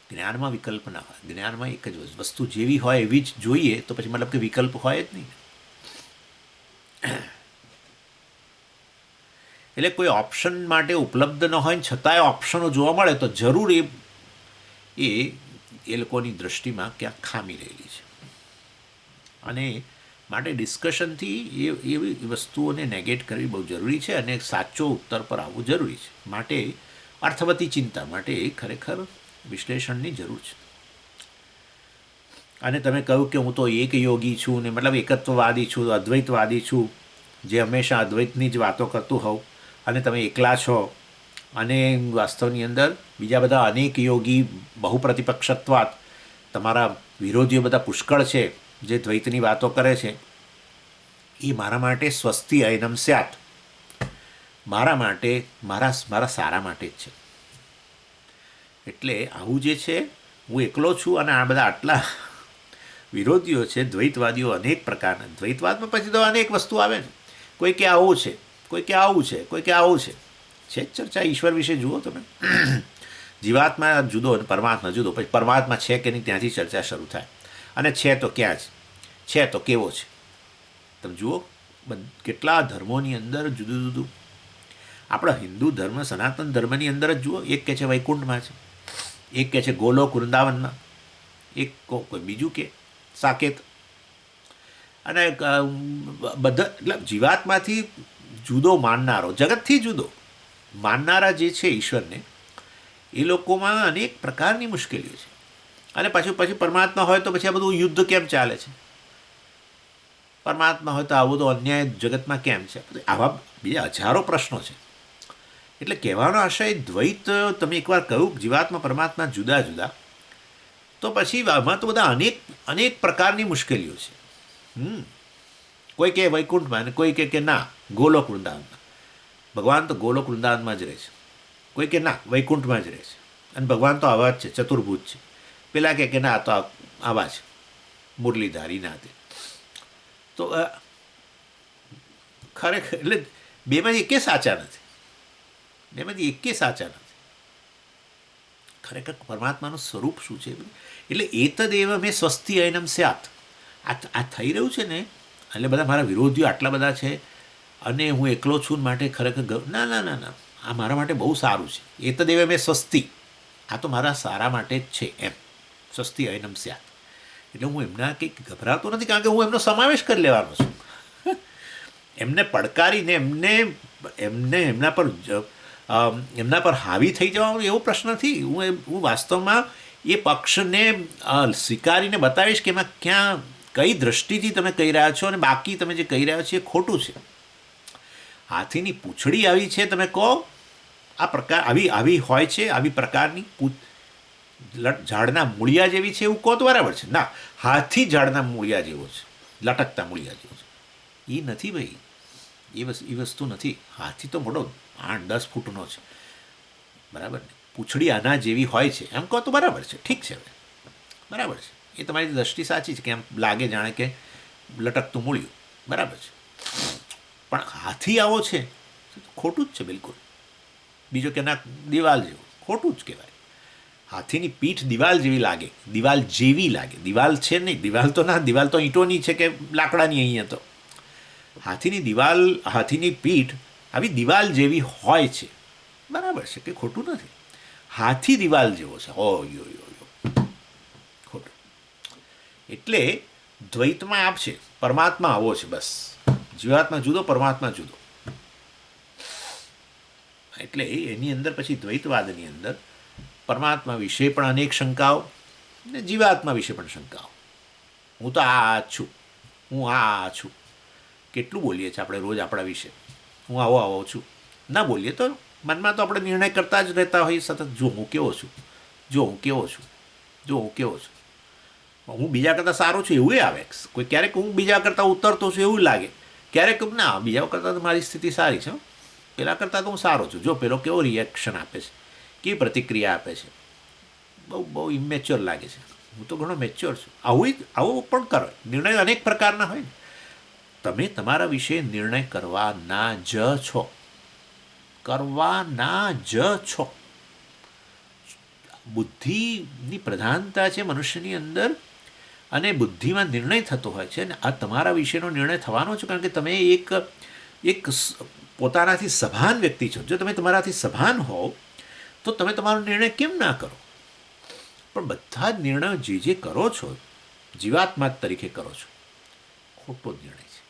[SPEAKER 1] જ્ઞાનમાં વિકલ્પ ના હોય. જ્ઞાનમાં એક જ વસ્તુ જેવી હોય એવી જ જોઈએ, તો પછી મતલબ કે વિકલ્પ હોય જ નહીં. એટલે કોઈ ઓપ્શન માટે ઉપલબ્ધ ન હોય ને છતાંય ઓપ્શનો જોવા મળે તો જરૂર એ લોકોની દૃષ્ટિમાં ક્યાંક ખામી રહેલી છે. અને માટે ડિસ્કશનથી એવી વસ્તુઓને નેગેટ કરવી બહુ જરૂરી છે અને સાચો ઉત્તર પર આવવું જરૂરી છે. માટે અર્થવતી ચિંતા માટે ખરેખર વિશ્લેષણની જરૂર છે. અને તમે કહ્યું કે હું તો એક યોગી છું ને, મતલબ એકત્વવાદી છું, અદ્વૈતવાદી છું, જે હંમેશા અદ્વૈતની જ વાતો કરતું હોઉં, અને તમે એકલા છો, અને વાસ્તવની અંદર બીજા બધા અનેક યોગી બહુપ્રતિપક્ષત્વાત, તમારા વિરોધીઓ બધા પુષ્કળ છે જે દ્વૈતની વાતો કરે છે. એ મારા માટે સ્વસ્તિ અયનમ સ્યાત, મારા માટે, મારા સારા માટે જ છે. એટલે આવું જે છે, હું એકલો છું અને આ બધા આટલા વિરોધીઓ છે, દ્વૈતવાદીઓ અનેક પ્રકારના. દ્વૈતવાદમાં પછી તો અનેક વસ્તુ આવે ને, કોઈ કે આવું છે, કોઈ કે આવું છે, કોઈ કે આવું છે. છે જ ચર્ચા ઈશ્વર વિશે. જુઓ તમે, જીવાત્મા જુદો અને પરમાત્મા જુદો, પછી પરમાત્મા છે કે નહીં ત્યાંથી ચર્ચા શરૂ થાય. અને છે તો ક્યાં છે તો કેવો છે. તમે જુઓ કેટલા ધર્મોની અંદર જુદું જુદું. આપણા હિન્દુ ધર્મ, સનાતન ધર્મની અંદર જ જુઓ, એક કહે છે વૈકુંઠમાં છે, એક કહે છે ગોલોક વૃંદાવનમાં, એક કોઈ બીજું કે સાકેત. અને બધા એટલે જીવાત્માથી જુદો માનનારો, જગતથી જુદો માનનારા જે છે ઈશ્વરને, એ લોકોમાં અનેક પ્રકારની મુશ્કેલીઓ છે. અને પછી પરમાત્મા હોય તો પછી આ બધું યુદ્ધ કેમ ચાલે છે? પરમાત્મા હોય તો આવું તો અન્યાય જગતમાં કેમ છે? આવા બીજા હજારો પ્રશ્નો છે. એટલે કહેવાનો આશય, દ્વૈત તમે એકવાર કહ્યું જીવાત્મા પરમાત્મા જુદા જુદા, તો પછી આમાં તો બધા અનેક પ્રકારની મુશ્કેલીઓ છે. કોઈ કે વૈકુંઠમાં અને કોઈ કે ના ગોલોક વૃંદાવનમાં. ભગવાન તો ગોલોક વૃંદાવનમાં જ રહે છે. કોઈ કે ના વૈકુંઠમાં જ રહે છે, અને ભગવાન તો આવા જ છે, ચતુર્ભુજ છે. પેલા કે ના તો આવા છે, મુરલીધારી ના તે. તો ખરેખર એટલે બેમાંથી એકે સાચા નથી. બેમાંથી એકે સાચા નથી. ખરેખર પરમાત્માનું સ્વરૂપ શું છે? એટલે એતદેવ મેં સ્વસ્તિ અયનમ સ્યાત. આ થઈ રહ્યું છે ને, એટલે બધા મારા વિરોધીઓ આટલા બધા છે અને હું એકલો છું માટે ખરેખર ના, આ મારા માટે બહુ સારું છે. એતદેવ મેં સ્વસ્તિ, આ તો મારા સારા માટે જ છે એમ. સ્વસ્તિ અયનમ સ્યાત. એટલે હું એમના કંઈક ગભરાતો નથી, કારણ કે હું એમનો સમાવેશ કરી લેવાનો છું. એમને પડકારીને એમના પર હાવી થઈ જવાનો એવો પ્રશ્ન નથી. હું વાસ્તવમાં એ પક્ષને સ્વીકારીને બતાવીશ કે એમાં ક્યાં કઈ દ્રષ્ટિથી તમે કહી રહ્યા છો, અને બાકી તમે જે કહી રહ્યા છો એ ખોટું છે. હાથીની પૂંછડી આવી છે તમે કહો, આ પ્રકાર આવી હોય છે, આવી પ્રકારની ઝાડના મૂળિયા જેવી છે એવું કહો તો બરાબર છે. ના, હાથી ઝાડના મૂળિયા જેવો છે, લટકતા મૂળિયા જેવો છે, એ નથી ભાઈ. એ વસ્તુ નથી. હાથી તો મોટો 8-10 ફૂટનો છે, બરાબર ને. પૂંછડી આના જેવી હોય છે એમ કહો તો બરાબર છે, ઠીક છે, હવે બરાબર છે. એ તમારી દ્રષ્ટિ સાચી છે કે એમ લાગે જાણે કે લટકતું મૂળ્યું, બરાબર છે. પણ હાથી આવો છે ખોટું જ છે બિલકુલ. બીજો કે ના દિવાલ જેવું, ખોટું જ કહેવાય. હાથીની પીઠ દિવાલ જેવી લાગે, દિવાલ જેવી લાગે, દિવાલ છે નહીં, દિવાલ તો ના, દિવાલ તો ઈંટોની છે કે લાકડાની. અહીંયા તો હાથીની પીઠ આવી દિવાલ જેવી હોય છે, બરાબર છે, કે ખોટું નથી. હાથી દિવાલ જેવો છે, ઓ ખોટું. એટલે દ્વૈતમાં આપ છે, પરમાત્મા આવો છે, બસ. જીવાત્મા જુદો, પરમાત્મા જુદો. એટલે એની અંદર પછી દ્વૈતવાદની અંદર પરમાત્મા વિશે પણ અનેક શંકાઓ ને જીવાત્મા વિશે પણ શંકાઓ. હું તો આ છું, હું આ છું, કેટલું બોલીએ છીએ આપણે રોજ આપણા વિશે. હું આવો છું. ના બોલીએ તો મનમાં તો આપણે નિર્ણય કરતા જ રહેતા હોઈએ સતત. જો હું કેવો છું, હું બીજા કરતાં સારો છું એવું આવે. ક્યારેક હું બીજા કરતાં ઉતરતો છું એવું લાગે, ક્યારેક ના, બીજા કરતાં તો મારી સ્થિતિ સારી છે, પેલા કરતાં તો હું સારો છું. જો પેલો કેવો રિએક્શન આપે છે, કેવી પ્રતિક્રિયા આપે છે, બહુ ઇમેચ્યોર લાગે છે. હું તો ઘણો મેચ્યોર છું. આવું પણ કરો. નિર્ણય અનેક પ્રકારના હોય ને. તમે તમારા વિશે નિર્ણય કરવાના જ છો. બુદ્ધિની પ્રધાનતા છે મનુષ્યની અંદર, અને બુદ્ધિમાં નિર્ણય થતો હોય છે. અને આ તમારા વિશેનો નિર્ણય થવાનો છે, કારણ કે તમે એક પોતાનાથી સભાન વ્યક્તિ છો. જો તમે તમારાથી સભાન હોવ તો તમે તમારો નિર્ણય કેમ ના કરો? પણ બધા જ નિર્ણયો જે કરો છો જીવાત્મા તરીકે કરો છો, ખોટો જ નિર્ણય છે.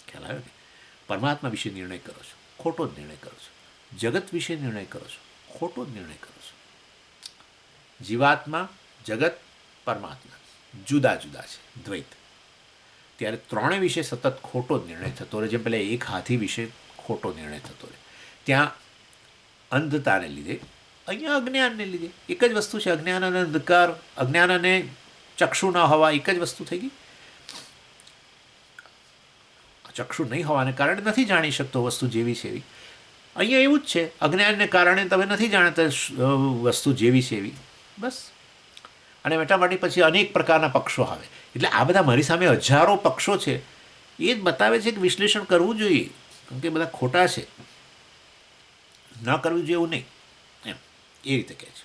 [SPEAKER 1] ખ્યાલ આવ્યો ને? પરમાત્મા વિશે નિર્ણય કરો છો, ખોટો જ નિર્ણય કરો છો. જગત વિશે નિર્ણય કરો છો, ખોટો જ નિર્ણય કરો છો. જીવાત્મા, જગત, પરમાત્મા જુદા જુદા છે, દ્વૈત. ત્યારે ત્રણેય વિશે સતત ખોટો જ નિર્ણય થતો રહે. જેમ પહેલાં એક હાથી વિશે ખોટો નિર્ણય થતો રહે, ત્યાં અંધતાને લીધે, અહીંયા અજ્ઞાનને લીધે. એક જ વસ્તુ છે, અજ્ઞાન અને અંધકાર. અજ્ઞાન અને ચક્ષુ ન હોવા એક જ વસ્તુ થઈ ગઈ. ચક્ષુ નહીં હોવાને કારણે નથી જાણી શકતો વસ્તુ જેવી છે એવી. અહીંયા એવું જ છે, અજ્ઞાનને કારણે તમે નથી જાણતા વસ્તુ જેવી છે એવી, બસ. અને એટલા માટે પછી અનેક પ્રકારના પક્ષો આવે. એટલે આ બધા મારી સામે હજારો પક્ષો છે, એ જ બતાવે છે કે વિશ્લેષણ કરવું જોઈએ, કેમ કે બધા ખોટા છે, ન કરવું જોઈએ એવું નહીં, એમ એ રીતે કહે છે.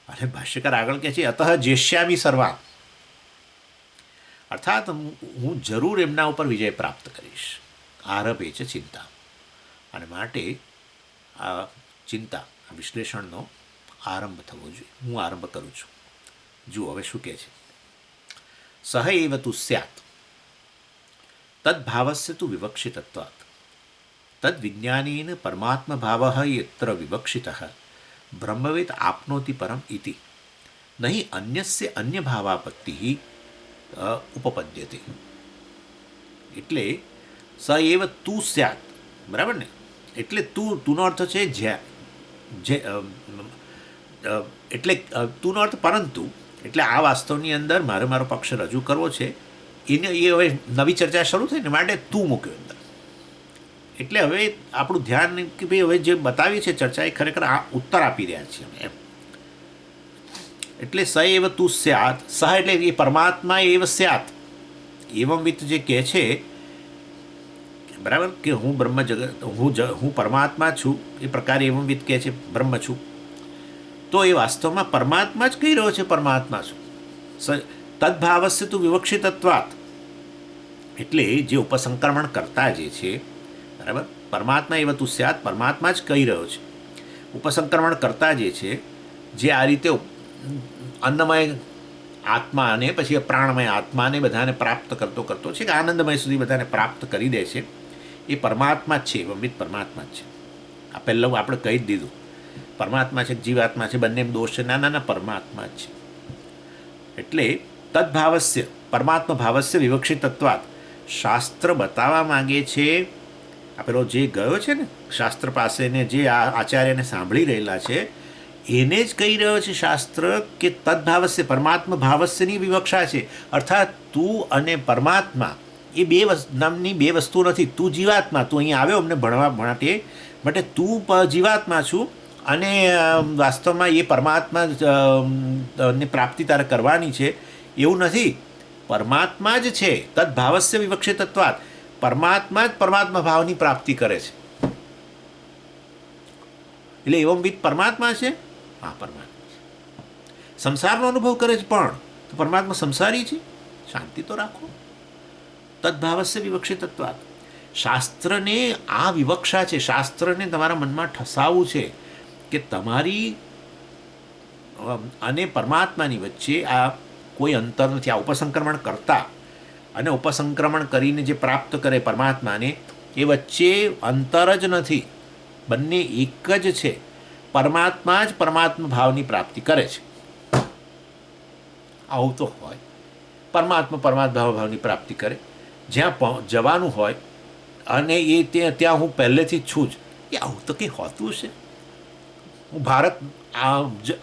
[SPEAKER 1] અને ભાષ્યકાર આગળ કહે છે, અતઃ જેષ્યામી સર્વા, અર્થાત હું જરૂર એમના ઉપર વિજય પ્રાપ્ત કરીશ. આરભે છે ચિંતા, અને માટે આ ચિંતા, આ વિશ્લેષણનો આરંભ થવો જોઈએ. હું આરંભ કરું છું. જુઓ હવે શું કહે છે. સહ એવ તુ સ્યાત તદ્ભાવસ્ય તુ વિવક્ષિતત્વાત તદ્વિજ્ઞાનેન પરમાત્મભાવ યત્ર વિવક્ષિતઃ બ્રહ્મવેદ આપનોતિ પરમ ઇતિ નહીં અન્યસ્ય અન્ય ભાવાપત્તિ ઉપપદ્યતે. એટલે સ એવ તું સ્યાત, બરાબર ને? એટલે તુનો અર્થ છે એટલે તુનો અર્થ પરંતુ. એટલે આ વાસ્તવની અંદર મારો પક્ષ રજૂ કરવો છે, એ હવે નવી ચર્ચા શરૂ થઈ ને માટે તું મૂક્યો અંદર. એટલે હવે આપણું ધ્યાન કે ભાઈ હવે જે બતાવી છે ચર્ચા એ ખરેખર આ ઉત્તર આપી રહ્યા છીએ અમે એમ. એટલે સ એવ તું સ્યાત, સહ એટલે એ પરમાત્મા એવ સ્યાત, એવમવિત જે કહે છે, બરાબર, કે હું બ્રહ્મ જગત, હું પરમાત્મા છું, એ પ્રકારે એવમવિત કહે છે બ્રહ્મ છું. તો એ વાસ્તવમાં પરમાત્મા જ કહી રહ્યો છે પરમાત્મા છું. તદ્ભાવસ્ય તું વિવક્ષિતત્વાત, એટલે જે ઉપસંક્રમણ કરતા જે છે, બરાબર, પરમાત્મા એવ તું સ્યાત, પરમાત્મા જ કહી રહ્યો છે. ઉપસંક્રમણ કરતા જે છે, જે આ રીતે અન્નમય આત્મા અને પછી પ્રાણમય આત્માને બધાને પ્રાપ્ત કરતો કરતો છે કે આનંદમય સુધી બધાને પ્રાપ્ત કરી દે છે, એ પરમાત્મા જ છે, એવંવિત પરમાત્મા જ છે. આ પહેલાં આપણે કહી જ દીધું, પરમાત્મા છે જીવાત્મા છે બંને દોષ છે, ના પરમાત્મા જ છે. એટલે તદ્ભાવસ્ય પરમાત્મા ભાવસ્ય વિવક્ષિતત્વાત શાસ્ત્ર બતાવવા માગે છે. આ પેલો જે ગયો છે ને શાસ્ત્ર પાસે ને જે આ આચાર્યને સાંભળી રહેલા છે એને જ કહી રહ્યો છે શાસ્ત્ર કે તદ્ભાવસ્ય પરમાત્મા ભાવસ્યની વિવક્ષા છે. અર્થાત તું અને પરમાત્મા એ નામની બે વસ્તુ નથી. તું જીવાત્મા, તું અહીં આવ્યો અમને ભણવા માટે તું જીવાત્મા છું અને વાસ્તવમાં એ પરમાત્મા ની પ્રાપ્તિ તારે કરવાની છે એવું નથી. પરમાત્મા જ છે. તદ્ભાવસ્ય વિવક્ષિતત્વાત પરમાત્મા જ પરમાત્મા ભાવની પ્રાપ્તિ કરે છે. એટલે એવંવિત પરમાત્મા છે. હા, પરમાત્મા છે. સંસારનો અનુભવ કરે છે પણ તો પરમાત્મા સંસારી છે. શાંતિ તો રાખો. તદ્ભાવસ્ય વિવક્ષિતત્વાત શાસ્ત્રને આ વિવક્ષા છે. શાસ્ત્રને તમારા મનમાં ઠસાવવું છે કે તમારી અને પરમાત્માની વચ્ચે આ કોઈ અંતર નથી. આ ઉપસંક્રમણ કરતા અને ઉપસંક્રમણ કરીને જે પ્રાપ્ત કરે પરમાત્માને એ વચ્ચે અંતર જ નથી. બંને એક જ છે. પરમાત્મા જ પરમાત્મા ભાવની પ્રાપ્તિ કરે છે. આવું તો હોય. પરમાત્મા પરમાત્મા ભાવની પ્રાપ્તિ કરે. જ્યાં જવાનું હોય અને એ ત્યાં હું પહેલેથી જ છું જ, એ આવું તો કંઈ હોતું છે. હું ભારત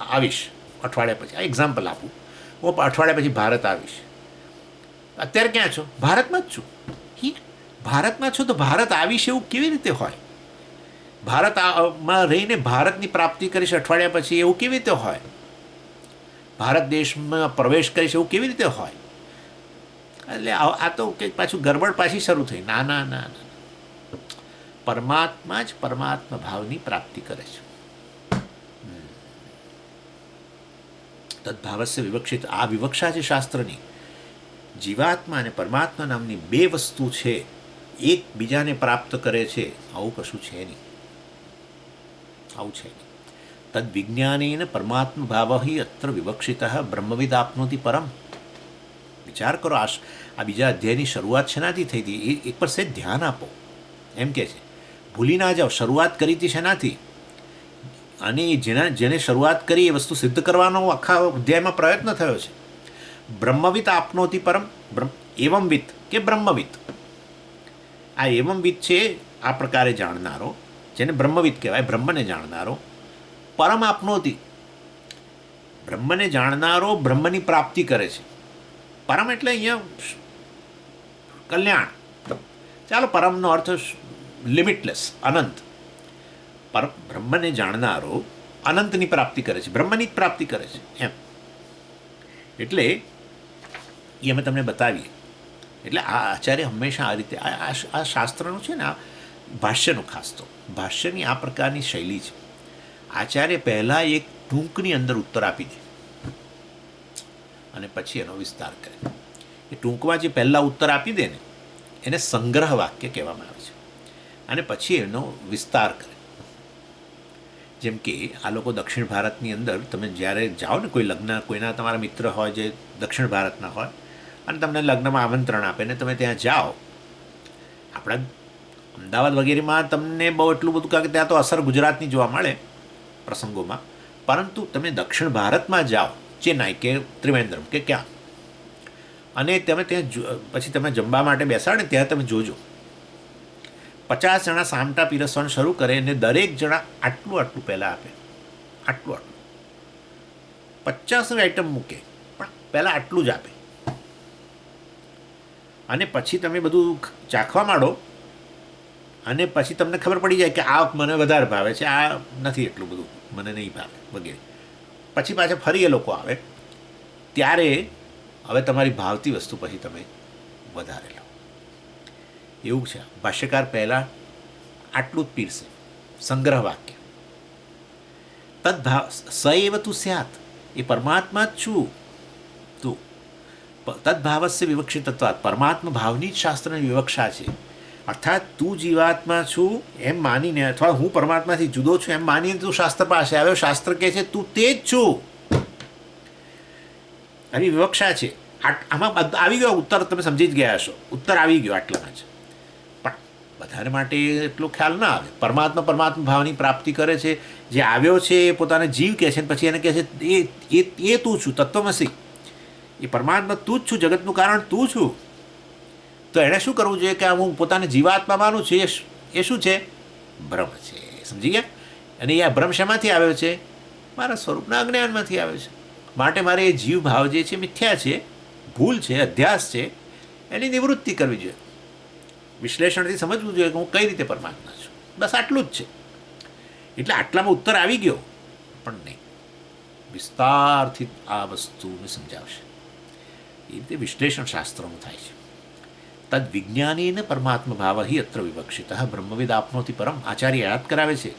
[SPEAKER 1] આવીશ અઠવાડિયા પછી. આ એક્ઝામ્પલ આપું. હું અઠવાડિયા પછી ભારત આવીશ. અત્યારે ક્યાં છો? ભારતમાં જ છું. ભારતમાં છો તો ભારત આવીશ એવું કેવી રીતે હોય? ભારતમાં રહીને ભારતની પ્રાપ્તિ કરીશ અઠવાડિયા પછી એવું કેવી રીતે હોય? ભારત દેશમાં પ્રવેશ કરીશ એવું કેવી રીતે હોય? એટલે આ તો કંઈક પાછું ગરબડ પાછી શરૂ થઈ. ના. પરમાત્મા જ પરમાત્મા ભાવની પ્રાપ્તિ કરે છે. તદ્ભાવસ્ય વિવક્ષિત આ વિવક્ષા છે શાસ્ત્રની. જીવાત્મા અને પરમાત્મા નામની બે વસ્તુ છે, એકબીજાને પ્રાપ્ત કરે છે. આવું કશું છે નહીં. આવું છે નહીં. તદ વિજ્ઞાનેન પરમાત્મા ભાવ અત્ર વિવક્ષિત બ્રહ્મવિદ આપનોતિ પરમ. વિચાર કરો. આ બીજા અધ્યાયની શરૂઆત શેનાથી થઈ હતી? એક પર સહેજ ધ્યાન આપો. એમ કે છે ભૂલી ના જાઓ. શરૂઆત કરી હતી શેનાથી? અને જેને શરૂઆત કરી એ વસ્તુ સિદ્ધ કરવાનો આખા અધ્યાયમાં પ્રયત્ન થયો છે. બ્રહ્મવિદ આપનોતિ પરમ. એવંવિત કે બ્રહ્મવિદ. આ એવંવિત છે આ પ્રકારે જાણનારો, જેને બ્રહ્મવિદ કહેવાય. બ્રહ્મને જાણનારો. પરમ આપનોતિ, બ્રહ્મને જાણનારો બ્રહ્મની પ્રાપ્તિ કરે છે. પરમ એટલે અહીંયા કલ્યાણ. ચાલો, પરમનો અર્થ લિમિટલેસ, અનંત. બ્રહ્મને જાણનારો અનંતની પ્રાપ્તિ કરે છે, બ્રહ્મની જ પ્રાપ્તિ કરે છે એમ. એટલે એ અમે તમને બતાવીએ. એટલે આ આચાર્ય હંમેશા આ રીતે આ શાસ્ત્રનું છે ને, આ ભાષ્યનું ખાસ તો ભાષ્યની આ પ્રકારની શૈલી છે. આચાર્ય પહેલાં એક ટૂંકની અંદર ઉત્તર આપી દે અને પછી એનો વિસ્તાર કરે. એ ટૂંકમાં જે પહેલાં ઉત્તર આપી દે ને એને સંગ્રહ વાક્ય કહેવામાં આવે છે, અને પછી એનો વિસ્તાર કરે. જેમ કે આ લોકો દક્ષિણ ભારતની અંદર તમે જ્યારે જાઓ ને, કોઈ લગ્ન, કોઈના તમારા મિત્ર હોય જે દક્ષિણ ભારતના હોય અને તમને લગ્નમાં આમંત્રણ આપે ને તમે ત્યાં જાઓ. આપણા અમદાવાદ વગેરેમાં તમને બહુ એટલું બધું, કારણ કે ત્યાં તો અસર ગુજરાતની જોવા મળે પ્રસંગોમાં, પરંતુ તમે દક્ષિણ ભારતમાં જાઓ, ચેન્નાઈ કે ત્રિવેન્દ્રમ કે ક્યાં, અને તમે ત્યાં પછી તમે જમવા માટે બેસાડે ત્યાં તમે જોજો 50 જણા સામટા પીરસવાનું શરૂ કરે અને દરેક જણા આટલું આટલું પહેલાં આપે. આટલું 50 આઈટમ મૂકે પણ પહેલાં આટલું જ આપે. અને પછી તમે બધું ચાખવા માંડો અને પછી તમને ખબર પડી જાય કે આ મને વધારે ભાવે છે, આ નથી એટલું બધું મને નહીં ભાવે વગેરે. પછી પાછા ફરી એ લોકો આવે ત્યારે હવે તમારી ભાવતી વસ્તુ પછી તમે વધારે લો. એવું છે. ભાષ્યકાર પહેલાં આટલું જ પીરસે. સંગ્રહ વાક્ય. તદ્ભાવ સ એવ તું સ્યાત, એ પરમાત્મા જ છું તું. તદ્ભાવસ્ય વિવક્ષિતત્વાત, પરમાત્મા ભાવની જ શાસ્ત્રની વિવક્ષા છે. અર્થાત તું જીવાત્મા છું એમ માનીને, અથવા હું પરમાત્માથી જુદો છું એમ માનીને તું શાસ્ત્ર પાસે આવ્યો. શાસ્ત્ર કહે છે તું તે જ છું. આવી વિવક્ષા છે. આમાં આવી ગયો ઉત્તર, તમે સમજી જ ગયા હશો, ઉત્તર આવી ગયો આટલામાં જ. પણ બધાને માટે એટલો ખ્યાલ ના આવે. પરમાત્મા ભાવની પ્રાપ્તિ કરે છે, જે આવ્યો છે એ પોતાને જીવ કહે છે, પછી એને કહે છે એ તું છું, તત્વમસી, એ પરમાત્મા તું જ છું, જગતનું કારણ તું છું. તો એણે શું કરવું જોઈએ કે હું પોતાને જીવાત્મા માનું છું, એ શું છે? ભ્રમ છે. સમજી ગયા? અને એ આ ભ્રમ શેમાંથી આવ્યો છે? મારા સ્વરૂપના અજ્ઞાનમાંથી આવ્યો છે. માટે મારે એ જીવ ભાવ જે છે મિથ્યા છે, ભૂલ છે, અધ્યાસ છે, એની નિવૃત્તિ કરવી જોઈએ. વિશ્લેષણથી સમજવું જોઈએ કે હું કઈ રીતે પરમાત્મા છું. બસ આટલું જ છે. એટલે આટલામાં ઉત્તર આવી ગયો, પણ નહીં, વિસ્તારથી આ વસ્તુને સમજાવશે. એ રીતે વિશ્લેષણ શાસ્ત્રોનું થાય છે. તદ વિજ્ઞાનીને પરમાત્મા ભાવ હિ અત્ર વિવક્ષિત બ્રહ્મવિદ આપનોથી પરમ. આચાર્ય યાદ કરાવે છે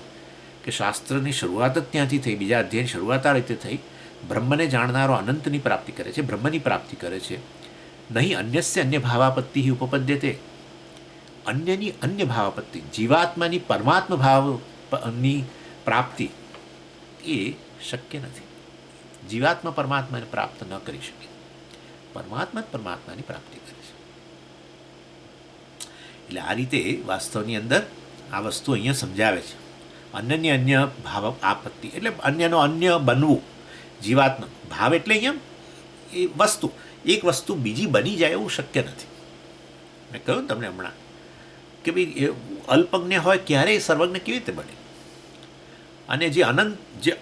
[SPEAKER 1] કે શાસ્ત્રની શરૂઆત જ ત્યાંથી થઈ, બીજા અધ્યાયની શરૂઆત આ રીતે થઈ. બ્રહ્મને જાણનારો અનંતની પ્રાપ્તિ કરે છે, બ્રહ્મની પ્રાપ્તિ કરે છે. નહીં અન્યસ્ય અન્ય ભાવાપત્તિ ઉપપદ્યતે. અન્યની અન્ય ભાવાપત્તિ, જીવાત્માની પરમાત્મા ભાવની પ્રાપ્તિ એ શક્ય નથી. જીવાત્મા પરમાત્માને પ્રાપ્ત ન કરી શકે, પરમાત્મા જ પરમાત્માની પ્રાપ્તિ કરે છે. એટલે આ રીતે વાસ્તવની અંદર આ વસ્તુ અહીંયા સમજાવે છે. અન્યની અન્ય ભાવ આપત્તિ એટલે અન્યનો અન્ય બનવું. જીવાત્મા ભાવ એટલે અહીંયા એ વસ્તુ, એક વસ્તુ બીજી બની જાય એવું શક્ય નથી. મેં કહ્યું ને તમને હમણાં કે ભાઈ એ અલ્પજ્ઞ હોય ક્યારેય સર્વજ્ઞ કેવી રીતે બને? અને જે અનંત, જે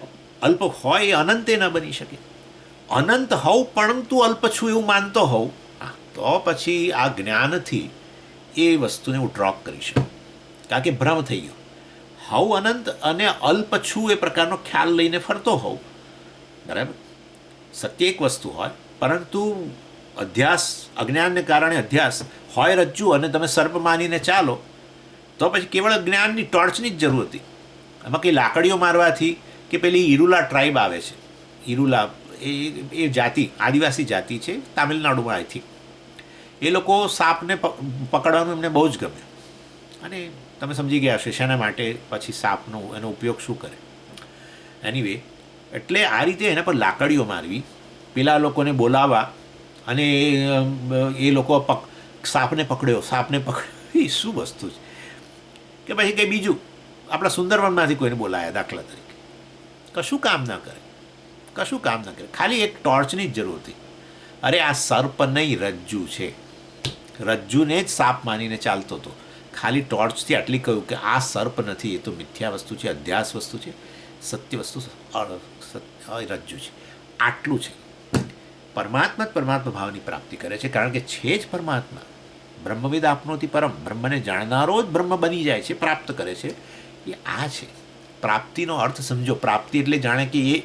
[SPEAKER 1] અલ્પ હોય એ અનંતે ન બની શકે. અનંત હોઉં પરંતુ અલ્પ છું એવું માનતો હોઉં, તો પછી આ જ્ઞાનથી એ વસ્તુને હું ડ્રોપ કરી શકું, કારણ કે ભ્રમ થઈ ગયો. હોઉં અનંત અને અલ્પ છું એ પ્રકારનો ખ્યાલ લઈને ફરતો હોઉં, બરાબર? સત્ય એક વસ્તુ હોય, પરંતુ અધ્યાસ, અજ્ઞાનને કારણે અધ્યાસ હોય રજ્જુ અને તમે સર્પ માનીને ચાલો, તો પછી કેવળ જ્ઞાનની ટોર્ચની જ જરૂર હતી. એમાં કંઈ લાકડીઓ મારવાથી કે પેલી ઈરુલા ટ્રાઇબ આવે છે, ઈરુલા એ જાતિ આદિવાસી જાતિ છે તામિલનાડુમાં, આઈ થિંક. એ લોકો સાપને પકડવાનું એમને બહુ જ ગમે. અને તમે સમજી ગયા હશો શેના માટે પછી સાપનો એનો ઉપયોગ શું કરે. એનીવે, એટલે આ રીતે એના પર લાકડીઓ મારવી, પેલા લોકોને બોલાવવા, અને એ લોકો સાપને પકડ્યો એ શું વસ્તુ છે? કે પછી કંઈ બીજું આપણા સુંદરવનમાંથી કોઈને બોલાયા દાખલા તરીકે, કશું કામ ના કરે, કશું કામ ના કરે, ખાલી એક ટોર્ચની જ જરૂર હતી. અરે આ સર્પ નહીં, રજ્જુ છે. રજ્જુને જ સાપ માનીને ચાલતો હતો. ખાલી ટોર્ચથી આટલી કહ્યું કે આ સર્પ નથી, એ તો મિથ્યા વસ્તુ છે, અધ્યાસ વસ્તુ છે, સત્ય વસ્તુ રજ્જુ છે. આટલું છે. પરમાત્મા જ પરમાત્મા ભાવની પ્રાપ્તિ કરે છે, કારણ કે છે જ પરમાત્મા. બ્રહ્મવિદ આપનોથી પરમ, બ્રહ્મને જાણનારો જ બ્રહ્મ બની જાય છે, પ્રાપ્ત કરે છે. એ આ છે પ્રાપ્તિનો અર્થ. સમજો, પ્રાપ્તિ એટલે જાણે કે એ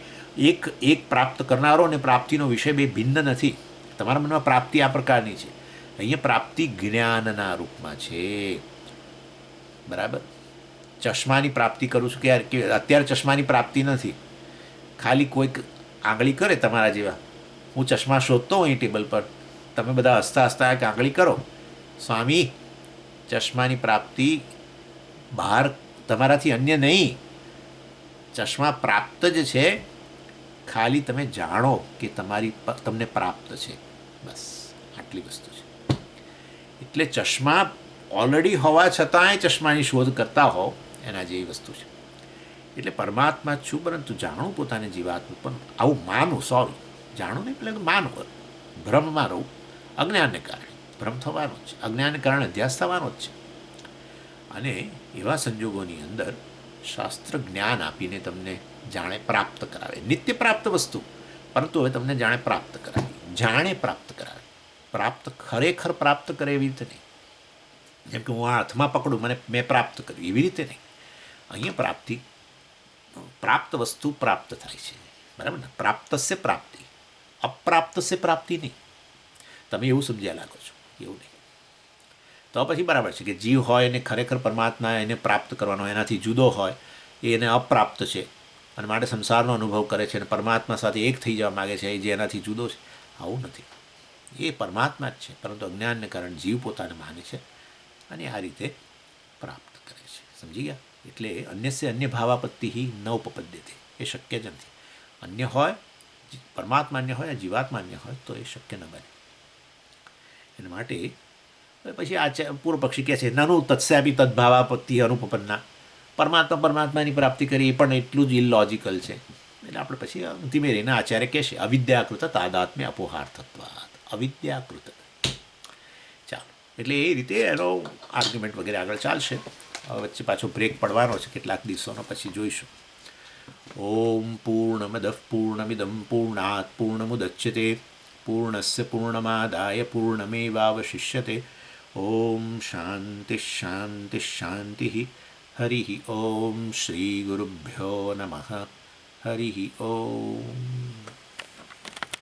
[SPEAKER 1] એક પ્રાપ્ત કરનારો અને પ્રાપ્તિનો વિષય બે ભિન્ન નથી. તમારા મનમાં પ્રાપ્તિ આ પ્રકારની છે, અહીંયા પ્રાપ્તિ જ્ઞાનના રૂપમાં છે, બરાબર? ચશ્માની પ્રાપ્તિ કરું છું કે અત્યારે ચશ્માની પ્રાપ્તિ નથી. ખાલી કોઈક આંગળી કરે તમારા જેવા, હું ચશ્મા શોધતો હોઉં અહીં ટેબલ પર, તમે બધા હસતા હસતા એક આંગળી કરો, સ્વામી ચશ્માની પ્રાપ્તિ બહાર તમારાથી અન્ય નહીં, ચશ્મા પ્રાપ્ત જ છે. ખાલી તમે જાણો કે તમને પ્રાપ્ત છે, બસ આટલી વસ્તુ છે. એટલે ચશ્મા ઓલરેડી હોવા છતાંય ચશ્માની શોધ કરતા હોવ, એના જેવી વસ્તુ છે. એટલે પરમાત્મા જ છું, પરંતુ જાણું પોતાને જીવાત્મા, પણ આવું માનું, સોરી જાણું નહીં, એટલે માનું, ભ્રમમાં રહું. અજ્ઞાનને કારણે ભ્રમ થવાનો જ છે, અજ્ઞાનને કારણે અધ્યાસ થવાનો જ છે. અને એવા સંજોગોની અંદર શાસ્ત્ર જ્ઞાન આપીને તમને જાણે પ્રાપ્ત કરાવે, નિત્ય પ્રાપ્ત વસ્તુ, પરંતુ હવે તમને જાણે પ્રાપ્ત કરાવે, જાણે પ્રાપ્ત કરાવે. પ્રાપ્ત ખરેખર પ્રાપ્ત કરે એવી રીતે નહીં. જેમ કે હું આ હાથમાં પકડું, મેં પ્રાપ્ત કર્યું, એવી રીતે નહીં. અહીંયા પ્રાપ્ત વસ્તુ પ્રાપ્ત થાય છે, બરાબર ને? પ્રાપ્તસ્ય પ્રાપ્તિ, અપ્રાપ્તસ્ય પ્રાપ્તિ નહીં. તમે એવું સમજ્યા લાગો છો, એવું નહીં. તો પછી બરાબર છે કે જીવ હોય એને ખરેખર પરમાત્મા એને પ્રાપ્ત કરવાનો, એનાથી જુદો હોય એ એને અપ્રાપ્ત છે અને માટે સંસારનો અનુભવ કરે છે અને પરમાત્મા સાથે એક થઈ જવા માગે છે, એ જે એનાથી જુદો છે. આવું નથી, એ પરમાત્મા જ છે, પરંતુ અજ્ઞાનને કારણે જીવ પોતાને માને છે અને આ રીતે પ્રાપ્ત કરે છે. સમજી ગયા? એટલે અન્યસ્ય અન્ય ભાવાપત્તિ ન ઉપપદ્યતે, એ શક્ય જ નથી. અન્ય હોય, પરમાત્માન્ય હોય જીવાત્માન્ય હોય તો એ શક્ય ન બને. એના માટે પછી આ પૂર્વ પક્ષી કહે છે નનુ તત્સ્યાપી તદ્ભાવાપત્તિ અનુપન્ના, પરમાત્માની પ્રાપ્તિ કરી એ પણ એટલું જ ઇલોજિકલ છે. એટલે આપણે પછી ધીમે રહીને આચાર્ય કહેશે અવિદ્યાકૃત તાદાત્મ્ય અપોહાર્થત્વાદ, અવિદ્યાકૃત. ચાલો, એટલે એ રીતે એનો આર્ગ્યુમેન્ટ વગેરે આગળ ચાલશે. હવે વચ્ચે પાછો બ્રેક પડવાનો છે કેટલાક દિવસોનો, પછી જોઈશું. ઓમ પૂર્ણમદ પૂર્ણમિદમ પૂર્ણાત પૂર્ણમુદચ્યતે પૂર્ણસ્ય પૂર્ણમાદાય પૂર્ણમેવાવશિષ્યતે. ઓમ શાંતિ શાંતિ શાંતિ. હરિ ઓમ શ્રી ગુરુભ્યો નમઃ. હરિ ઓમ.